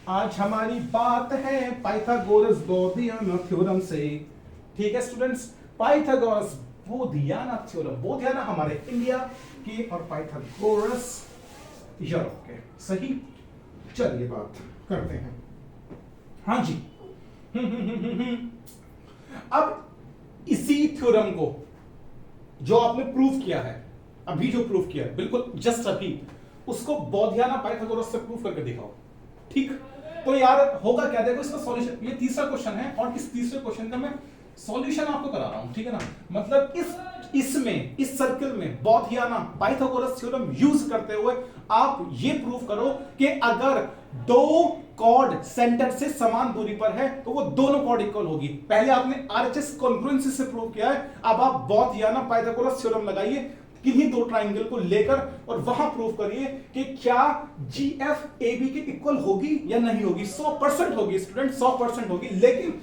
आज हमारी बात है पाइथागोरस बोधियाना थ्योरम से, ठीक है स्टूडेंट्स। पाइथागोरस बोधियाना थ्योरम, बोधियाना हमारे इंडिया के और पाइथागोरस यूरोप के, सही। चलिए बात करते हैं, हाँ जी। अब इसी थ्योरम को जो आपने प्रूव किया है, अभी जो प्रूव किया है बिल्कुल जस्ट अभी, उसको बोधियाना पाइथागोरस से प्रूव करके दिखाओ, ठीक। तो यार होगा क्या, देखो इसका सॉल्यूशन, ये तीसरा क्वेश्चन है और इस तीसरे क्वेश्चन का मैं सॉल्यूशन आपको करा रहा हूं, ठीक है ना। मतलब इसमें इस सर्कल में बोधियाना पाइथागोरस थ्योरम यूज करते हुए आप ये प्रूव करो कि अगर दो कॉर्ड सेंटर से समान दूरी पर है तो वो दोनों कॉर्ड इक्वल होगी। पहले आपने RHS कॉन्ग्रुएंसी से प्रूव किया है, अब आप बोधियाना पाइथागोरस थ्योरम लगाइए किन्हीं दो ट्राइंगल को लेकर और वहां प्रूव करिए कि क्या GF AB के इक्वल होगी या नहीं होगी। 100% होगी स्टूडेंट, 100% होगी, लेकिन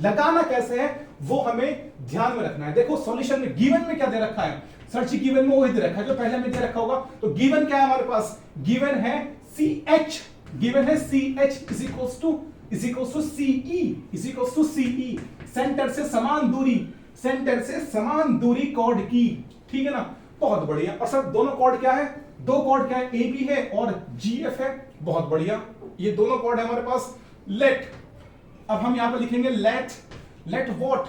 लगाना कैसे है वो हमें ध्यान में रखना है। देखो सॉल्यूशन में गिवन में क्या दे रखा है, सर्च गिवन में वही दे रखा है जो पहले में दे रखा होगा। तो गिवन क्या है हमारे पास, गिवन है CH, गिवन है CH is equals to CE is equals to CE, centre से समान दूरी, सेंटर से समान दूरी कॉर्ड की, ठीक है ना। बहुत बढ़िया। और सर दोनों कॉर्ड क्या है, दो कॉर्ड क्या है, AB है और GF है, बहुत बढ़िया। ये दोनों कॉर्ड है हमारे पास। लेट, अब हम यहां पर लिखेंगे let what,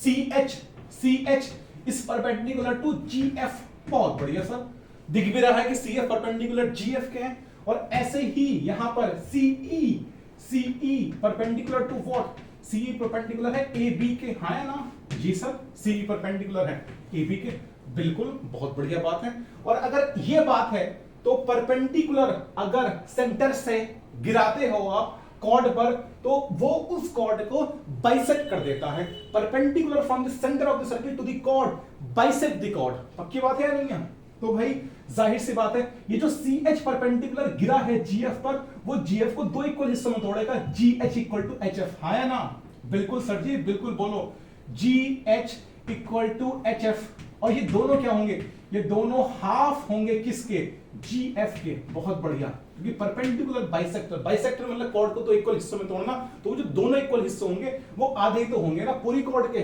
CH is perpendicular to GF, बहुत बढ़िया सर। दिख भी रहा है कि CF परपेंडिकुलर GF के हैं, और ऐसे ही यहां पर CE perpendicular to what, CE perpendicular है AB के, हाँ है ना जी सर, CE परपेंडिकुलर है AB के, बिल्कुल, बहुत बढ़िया बात है। और अगर ये बात है तो परपेंडिकुलर अगर सेंटर से गिराते हो आप कॉर्ड पर तो वो उस कॉर्ड को बाइसेक्ट कर देता है। Perpendicular from the centre of the circle to the chord bisect the chord, पक्की बात है या नहीं है। तो भाई जाहिर सी बात है ये जो CH परपेंडिकुलर गिरा है GF पर, वो GF को दो इक्वल हिस्सों में तोड़ेगा, GH इक्वल टू HF, हाँ या ना, बिल्कुल सर जी, बिल्कुल बोलो, GH इक्वल टू HF। और ये दोनों क्या होंगे, ये दोनों हाफ होंगे किसके, GF के, बहुत बढ़िया। क्योंकि परपेंडिकुलर बाइसेक्टर मतलब कॉर्ड को तो इक्वल हिस्सों में तोड़ना, तो वो जो दोनों इक्वल हिस्से होंगे वो आधे ही तो होंगे ना पूरी कॉर्ड के,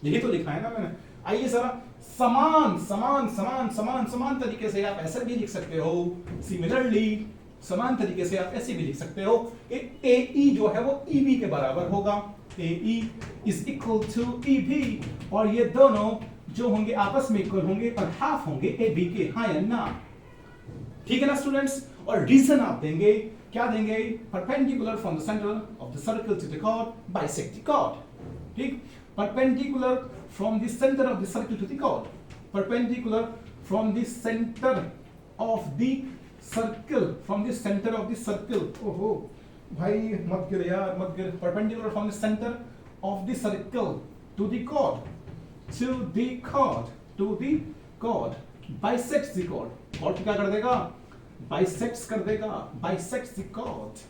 यही तो लिखा है ना मैंने। आइए जरा समान समान समान समान समान तरीके से आप ऐसे भी लिख सकते हो, सिमिलरली समान तरीके से आप ऐसे भी लिख सकते हो कि AE जो है वो EB के बराबर होगा, AE is equal to EB, और ये दोनों जो होंगे आपस में इक्वल होंगे और हाफ होंगे AB के, हाँ या ना, ठीक है ना स्टूडेंट्स। और रीजन आप देंगे, क्या देंगे, perpendicular from the centre of the circle to the chord bisect the chord, ठीक। Perpendicular from the centre of the circle to the chord, perpendicular from the centre of the circle, from the centre of the circle, ओहो भाई मत गिर यार, मत गिर। Perpendicular from the centre of the circle to the chord, to the chord, to the chord, bisects the chord, chord क्या कर देगा, bisects कर देगा, bisects the chord,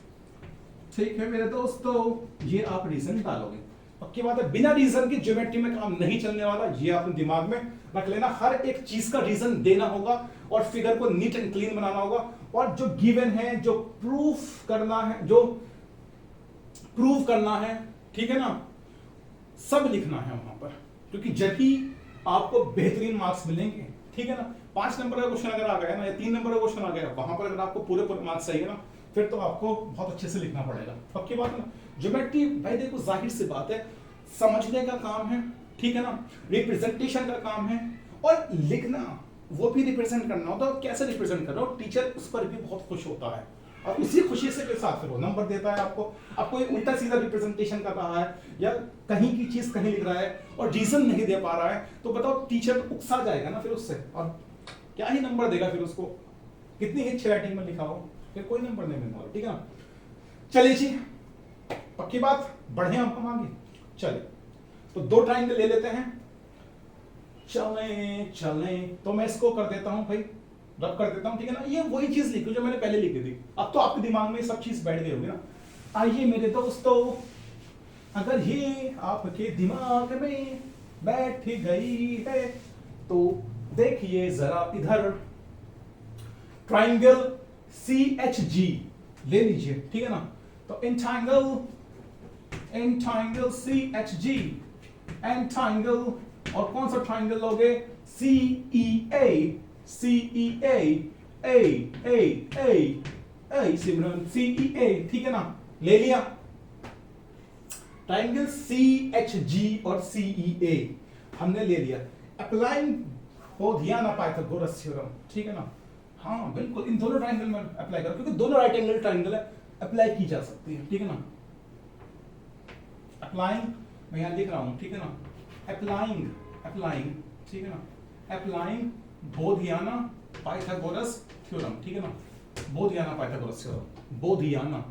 ठीक है मेरे दोस्तों। ये आप रीजन डालोगे, पक्की बात है, बिना रीजन की ज्योमेट्री में काम नहीं चलने वाला, ये अपने दिमाग में रख लेना। हर एक चीज का रीजन देना होगा और फिगर को नीट एंड क्लीन बनाना होगा, और जो गिवन है, जो प्रूफ करना है, जो प्रूव करना है, ठीक है ना, सब लिखना है वहां पर, क्योंकि जब ही आपको बेहतरीन मार्क्स मिलेंगे, ठीक है ना। 5 नंबर का क्वेश्चन अगर आ गया ना, या 3 नंबर का क्वेश्चन आ गया, वहां पर अगर आपको पूरे मार्क्स चाहिए ना, फिर तो आपको बहुत अच्छे से लिखना पड़ेगा। पक्की बात है ना। ज्योमेट्री भाई देखो जाहिर सी बात है, समझने का काम है, ठीक है ना, रिप्रेजेंटेशन का काम है, और लिखना वो भी रिप्रेजेंट करना होता है। कैसे रिप्रेजेंट कर रहे हो, टीचर उस पर भी बहुत खुश होता है, और उसी खुशी से के साथ फिर वो नंबर देता है आपको। आपको एक उल्टा सीधा रिप्रेजेंटेशन कर रहा है, या कहीं की चीज कहीं लिख रहा है और रीजन नहीं दे पा रहा है, तो बताओ टीचर तो उकसा जाएगा ना फिर उससे, और क्या ही नंबर देगा फिर उसको, कितनी ही अच्छी राइटिंग में लिखा हो, फिर कोई नंबर नहीं मिलने वाला, ठीक है ना। चलिए जी, पक्की बात, बढ़े हम आगे। चले तो 2 ट्राइंगल ले लेते हैं। चले तो मैं इसको कर देता हूं भाई, रब कर देता हूं, ठीक है ना। ये वही चीज लिखी जो मैंने पहले लिखी थी, अब तो आपके दिमाग में सब चीज बैठ गई होगी ना। आइए मेरे दोस्तों, अगर ये आपके दिमाग में बैठ गई है तो देखिए जरा इधर, ट्राइंगल CHG ले लीजिए, ठीक है ना। तो in triangle CHG and triangle, और कौन सा ट्राइंगल लोगे, CEA सिमरन, CEA, ठीक है ना, ले लिया। ट्राइंगल CHG और CEA हमने ले लिया। अप्लाइंग बोधियाना पाइथागोरस थ्योरम, ठीक है ना। हाँ बिल्कुल, इन दोनों ट्राइंगल में अप्लाई करो, क्योंकि दोनों राइट एंगल ट्राइंगल है, अप्लाई की जा सकती है, ठीक है ना। अप्लाइंग, मैं यहां लिख रहा हूं, ठीक है ना। अप्लाइंग, ठीक है ना। अप्लाइंग बोधियाना पाइथागोरस थ्योरम, ठीक है ना। बोधियाना पाइथागोरस थ्योरम, बोधियाना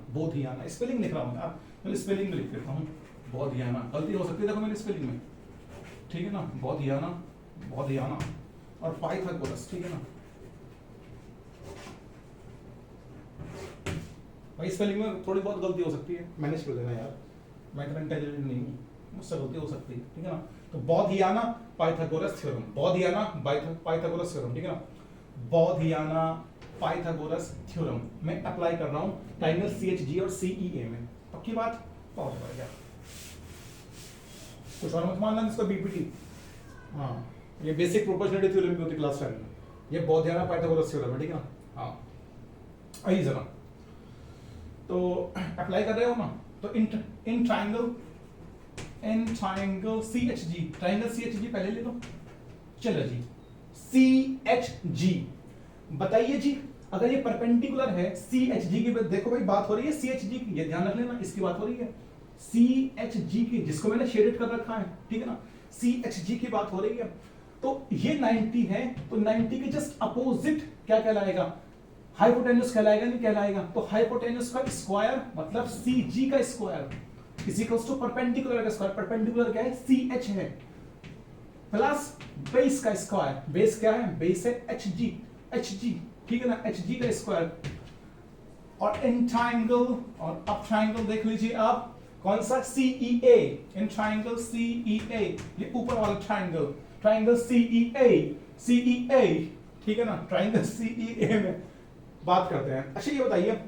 स्पेलिंग लिख रहा हूं यार, मैं स्पेलिंग में लिख देता हूं, बोधियाना, गलती हो सकती है देखो मेरी स्पेलिंग में, ठीक है ना। बोधियाना और पाइथागोरस, ठीक है ना। भाई स्पेलिंग में थोड़ी बहुत गलती हो सकती है, मैनेज कर देना यार, मैं इतना इंटेलिजेंट नहीं हूँ, मुझसे गलती हो सकती है, ठीक है ना। तो बोधियाना पाइथागोरस थ्योरम, बोधियाना पाइथागोरस थ्योरम, ठीक है ना। बोधियाना पाइथागोरस थ्योरम मैं अप्लाई कर रहा हूँ ट्राइंगल CHG और CEA में, पक्की बात, बहुत बढ़िया। कुछ और मत मानना इसका BPT, हाँ ये बेसिक प्रोपोर्शनलिटी थ्योरम की होती क्लास 10 में, ये बोधियाना पाइथागोरस थ्योरम है, ठीक है ना। हाँ आइए जरा, तो अप्लाई कर रहे हो ना, तो in triangle CHG, triangle CHG पहले ले लो, चलो जी। CHG बताइए जी, अगर ये परपेंडिकुलर है CHG की, देखो भाई बात हो रही है CHG की, ये ध्यान रख लेना, इसकी बात हो रही है CHG की, जिसको मैंने शेडेड कर रखा है, ठीक है ना। CHG की बात हो रही है, तो ये 90 है, तो 90 के जस्ट अपोजिट क्या कहलाएगा, हाइपोटेन्यूस कहलाएगा, नहीं कहलाएगा। तो हाइपोटेन्यूस का स्क्वायर मतलब CG का square is equals to perpendicular का स्क्वायर, परपेंडिकुलर क्या है, CH है, प्लस बेस का स्क्वायर, बेस क्या है, बेस है HG, ठीक है ना, HG का स्क्वायर। और इन ट्राइंगल, और अब ट्राइंगल देख लीजिए आप, कौन सा, CEA, इन ट्राइंगल CEA, ये ऊपर वाला ट्राइंगल CEA, ठीक है ना। ट्राइंगल CEA में बात करते हैं। अच्छा ये बताइए,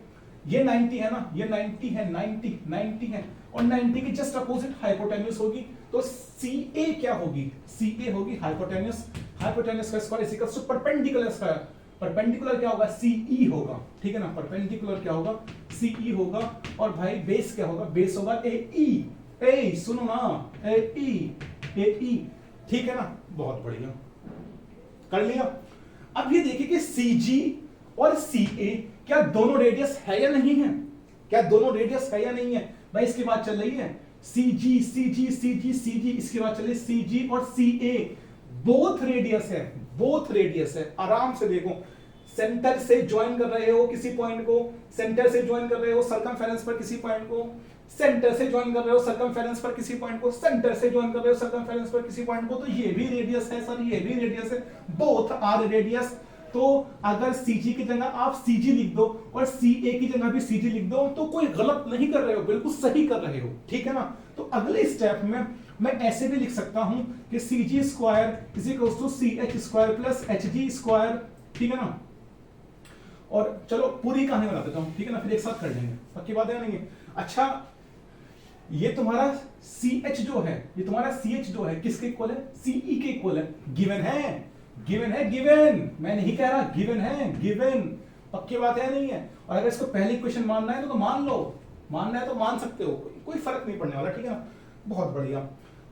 ये 90 है ना, ये 90 है, 90 है, और 90 की जस्ट अपोजिट हाइपोटेन्यूस होगी, तो CA क्या होगी, CA होगी हाइपोटेन्यूस का square is equals to perpendicular square, perpendicular क्या होगा, CE होगा, ठीक है ना। परपेंडिकुलर क्या होगा, CE होगा, और भाई बेस क्या होगा, बेस होगा AE, सुनो ना, AE, ठीक है ना। बहुत बढ़िया, कर लिया। अब ये देखिए कि CG और CA क्या दोनों रेडियस है या नहीं है, क्या दोनों रेडियस है या नहीं है। भाई इसकी बात चल रही है CG, इसकी बात चल रही है CG और CA बोथ रेडियस है, आराम से देखो, सेंटर से ज्वाइन कर रहे हो किसी पॉइंट को, सेंटर से ज्वाइन कर रहे हो सर्कमफेरेंस पर किसी पॉइंट को, सेंटर से ज्वाइन कर रहे हो सर्कमफेरेंस पर किसी पॉइंट को, सेंटर से ज्वाइन कर रहे हो सर्कमफेरेंस पर किसी पॉइंट को, तो ये भी रेडियस है सर, ये भी रेडियस है, बोथ आर रेडियस। तो अगर CG की जगह आप CG लिख दो और CA की जगह भी CG लिख दो, तो कोई गलत नहीं कर रहे हो, बिल्कुल सही कर रहे हो, ठीक है ना। तो अगले स्टेप में मैं ऐसे भी लिख सकता हूं कि CG square is equal to CH square plus HG square, ठीक है ना। और चलो पूरी कहानी बना देता हूं, ठीक है ना, फिर एक साथ कर लेंगे, पक्की बात है नहीं। अच्छा ये तुम्हारा CH जो है, ये तुम्हारा CH जो है किसके इक्वल है, CE के इक्वल है, गिवन है, गिवन है, गिवन, मैं नहीं कह रहा, गिवन है, गिवन। पक्की बात है नहीं है? और अगर इसको पहली इक्वेशन मानना है तो मान लो, मानना है तो मान सकते हो, कोई फर्क नहीं पड़ने वाला, ठीक है ना? बहुत बढ़िया।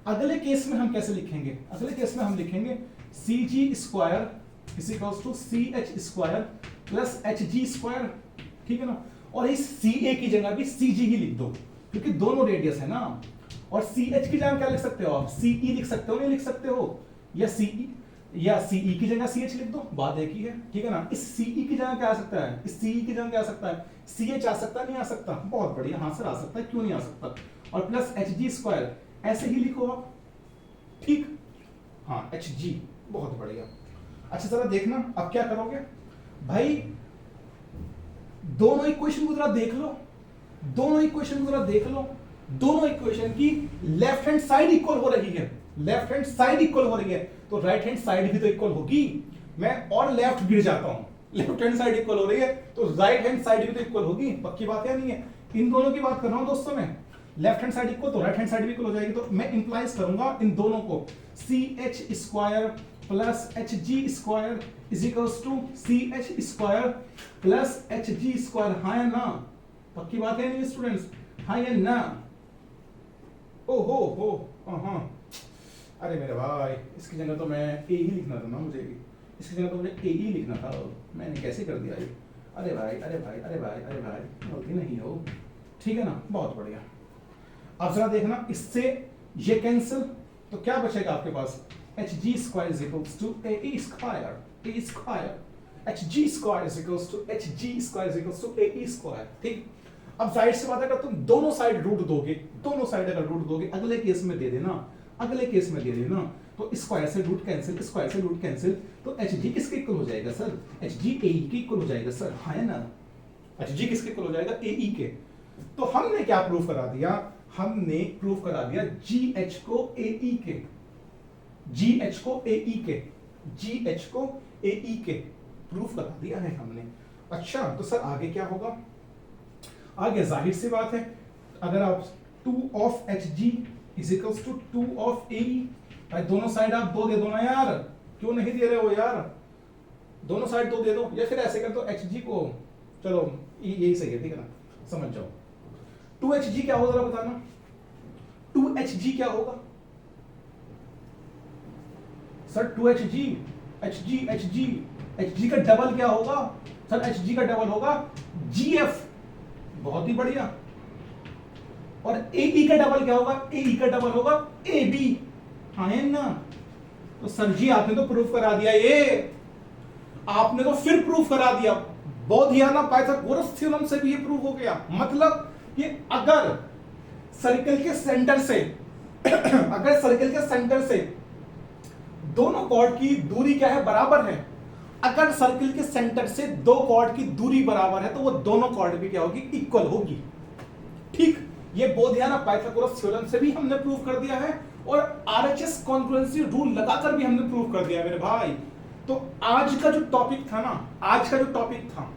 अगले केस में हम कैसे लिखेंगे? अगले केस में हम लिखेंगे C G square is equals to C H square plus H G square, ठीक है ना? और इस सी ए की जगह भी सी जी ही लिख दो, क्योंकि दोनों रेडियस है ना। और सी एच की जगह क्या लिख सकते हो आप? सी ई लिख सकते हो, नहीं लिख सकते हो? या सी ई या सी ई की जगह सी एच लिख दो, बात एक ही है, ठीक है ना? इस सी ई की जगह क्या आ सकता है? इस सी ई की जगह क्या आ सकता है? सी एच आ सकता है, नहीं आ सकता? बहुत बढ़िया, हाँ सर आ सकता है, क्यों नहीं आ सकता? और प्लस एच जी स्क्वायर ऐसे ही लिखो आप, ठीक? हाँ एच जी, बहुत बढ़िया। अच्छा जरा देखना अब क्या करोगे भाई, दोनों इक्वेशन को जरा देख लो, दोनों इक्वेशन को जरा देख लो। दोनों इक्वेशन की लेफ्ट हैंड साइड इक्वल हो रही है, लेफ्ट हैंड साइड इक्वल हो रही है, तो राइट हैंड साइड भी तो इक्वल होगी। मैं और लेफ्ट गिर जाता हूं, लेफ्ट हैंड साइड इक्वल हो रही है तो राइट हैंड साइड भी तो इक्वल होगी। पक्की बात है नहीं है? इन दोनों की बात कर रहा हूं दोस्तों मैं, लेफ्ट हैंड साइड इक्वल तो राइट हैंड साइड भी इक्वल हो जाएगी। तो मैं इंप्लाइज करूंगा इन दोनों को, C H square plus H G square is equals to C H square plus H G square. हाँ या ना? पक्की बात है नहीं स्टूडेंट्स? हाँ या ना? ओ हो हाँ। अरे मेरे भाई, इसकी जगह तो मैं ए ही लिखना था ना, मुझे भी इसकी जगह तो मुझे ए ही लिखना था, मैंने कैसे कर दिया ये? अरे भाई अरे भाई अरे भाई अरे भाई, गलती नहीं हो, ठीक है ना? बहुत बढ़िया। अब जरा देखना, इससे ये कैंसिल, तो क्या बचेगा आपके पास? H G square is equals to A E square, A square H G square is equals to H G square is equals to A E square, ठीक? अब जाहिर सी बात है, अगर तुम दोनों साइड रूट दोगे, दोनों साइड अगर रूट दोगे, अगले केस में दे देना, अगले केस में दे देना, तो स्क्वायर से रूट कैंसिल, स्क्वायर से रूट कैंसिल, तो एच जी किसके इक्वल हो जाएगा सर? एच जी ए ई के इक्वल हो जाएगा सर, हाँ है ना? एच जी किसके इक्वल हो जाएगा? ए ई के। तो हमने क्या प्रूव करा दिया? हमने प्रूव करा दिया जी एच को ए ई के, जी एच को ए ई के, जी एच को ए ई के प्रूफ करा दिया है हमने। अच्छा तो सर आगे क्या होगा? आगे जाहिर सी बात है, अगर आप 2 of H G is equals to 2 of A E, दोनों साइड आप 2 दे दो ना यार, क्यों नहीं दे रहे हो यार? दोनों साइड 2 दे दो, या फिर ऐसे कर दो एच जी को, चलो यही सही है, ठीक है ना? समझ जाओ। 2 एच जी क्या होगा जरा बताना, 2 एच जी क्या होगा sir? 2 H G, H G H G, H G का डबल क्या होगा सर? एच जी का डबल होगा जी एफ, बहुत ही बढ़िया। और ए ई का डबल क्या होगा? ए ई का डबल होगा ए बी, हाँ है ना? तो सर जी आपने तो प्रूफ करा दिया, ये आपने तो फिर प्रूफ करा दिया, बोधियाना पाइथागोरस थ्योरम से भी ये प्रूफ हो गया। मतलब कि अगर सर्कल के सेंटर से अगर सर्कल के सेंटर से दोनों कॉर्ड की दूरी क्या है? बराबर है। अगर सर्कल के सेंटर से 2 कॉर्ड की दूरी बराबर है तो वो दोनों कॉर्ड भी क्या होगी? इक्वल होगी, ठीक? ये बोधियाना पाइथागोरस थ्योरम से भी हमने प्रूव कर दिया है, और आरएचएस कॉन्करेंसी रूल लगाकर भी हमने प्रूव कर दिया है मेरे भाई। तो आज का जो टॉपिक था ना, आज का जो टॉपिक था,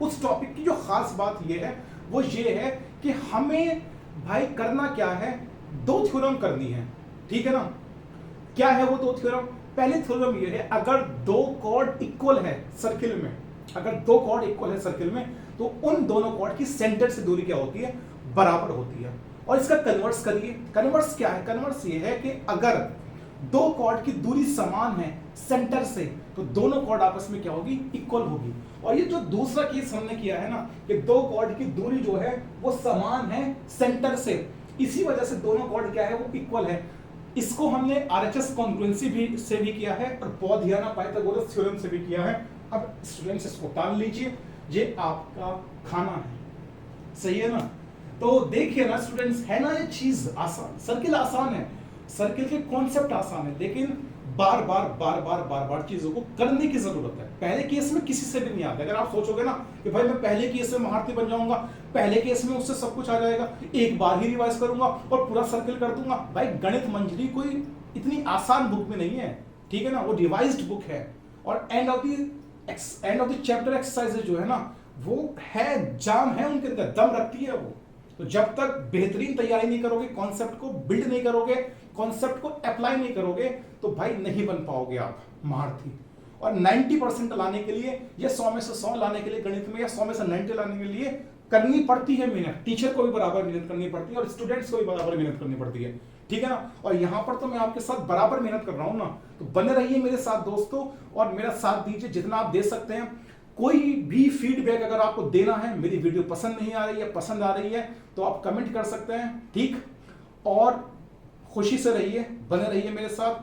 उस टॉपिक की जो खास बात ये है, वो ये है कि हमें भाई करना क्या है? 2 थ्योरम करनी है, ठीक है ना? क्या है वो 2 थ्योरम? पहले थ्योरम ये है, अगर 2 कॉर्ड इक्वल है सर्किल में, अगर 2 कॉर्ड इक्वल है सर्किल में, तो उन दोनों कॉर्ड की सेंटर से दूरी क्या होती है? बराबर होती है। और इसका कन्वर्स करिए। कन्वर्स क्या है? कन्वर्स ये है कि अगर 2 कॉर्ड की दूरी समान है सेंटर से, तो दोनों कॉर्ड आपस में क्या होगी? इक्वल होगी। और ये जो दूसरा केस हमने किया है ना, कि 2 कॉर्ड की दूरी जो है वो समान है सेंटर से, इसी वजह से दोनों कॉर्ड क्या है? वो इक्वल है। इसको हमने आरएचएस कॉन्ग्रुएंसी भी से भी किया है, और बोधियाना पाइथागोरस थ्योरम से भी किया है। अब स्टूडेंट्स इसको टाल लीजिए, ये आपका खाना है, सही है ना? तो देखिए ना स्टूडेंट्स, है ना ये चीज आसान, सर्किल आसान है, सर्किल के कॉन्सेप्ट आसान है, लेकिन बार बार चीजों को करने की जरूरत है। पहले केस में किसी से भी नहीं आता। अगर आप सोचोगे ना कि भाई मैं पहले केस में महारथी बन जाऊंगा, पहले केस में उससे सब कुछ आ जाएगा, एक बार ही रिवाइज करूंगा और पूरा सर्किल कर दूंगा, भाई गणित मंजरी कोई इतनी आसान बुक में नहीं है, ठीक है ना? वो रिवाइज्ड बुक है, और end of the chapter exercises जो है ना, वो है जाम है, उनके अंदर दम रखती है वो। तो जब तक बेहतरीन तैयारी नहीं करोगे, कॉन्सेप्ट को बिल्ड नहीं करोगे, कॉन्सेप्ट को अप्लाई नहीं करोगे, तो भाई नहीं बन पाओगे आप महारथी। और 90% लाने के लिए या 100 में से 100 लाने के लिए गणित में या 100 में से 90 लाने के लिए करनी पड़ती है मेहनत। टीचर को भी बराबर मेहनत करनी पड़ती है और स्टूडेंट्स को भी बराबर मेहनत करनी पड़ती है, ठीक है ना। और यहां पर तो मैं आपके साथ बराबर मेहनत कर रहा हूं ना, तो बने रहिए मेरे साथ दोस्तों और मेरा साथ दीजिए जितना आप दे सकते हैं। कोई भी फीडबैक अगर आपको देना है, मेरी वीडियो पसंद नहीं आ रही है, पसंद आ रही है, तो आप कमेंट कर सकते हैं, ठीक। और खुशी से रहिए, बने रहिए मेरे साथ।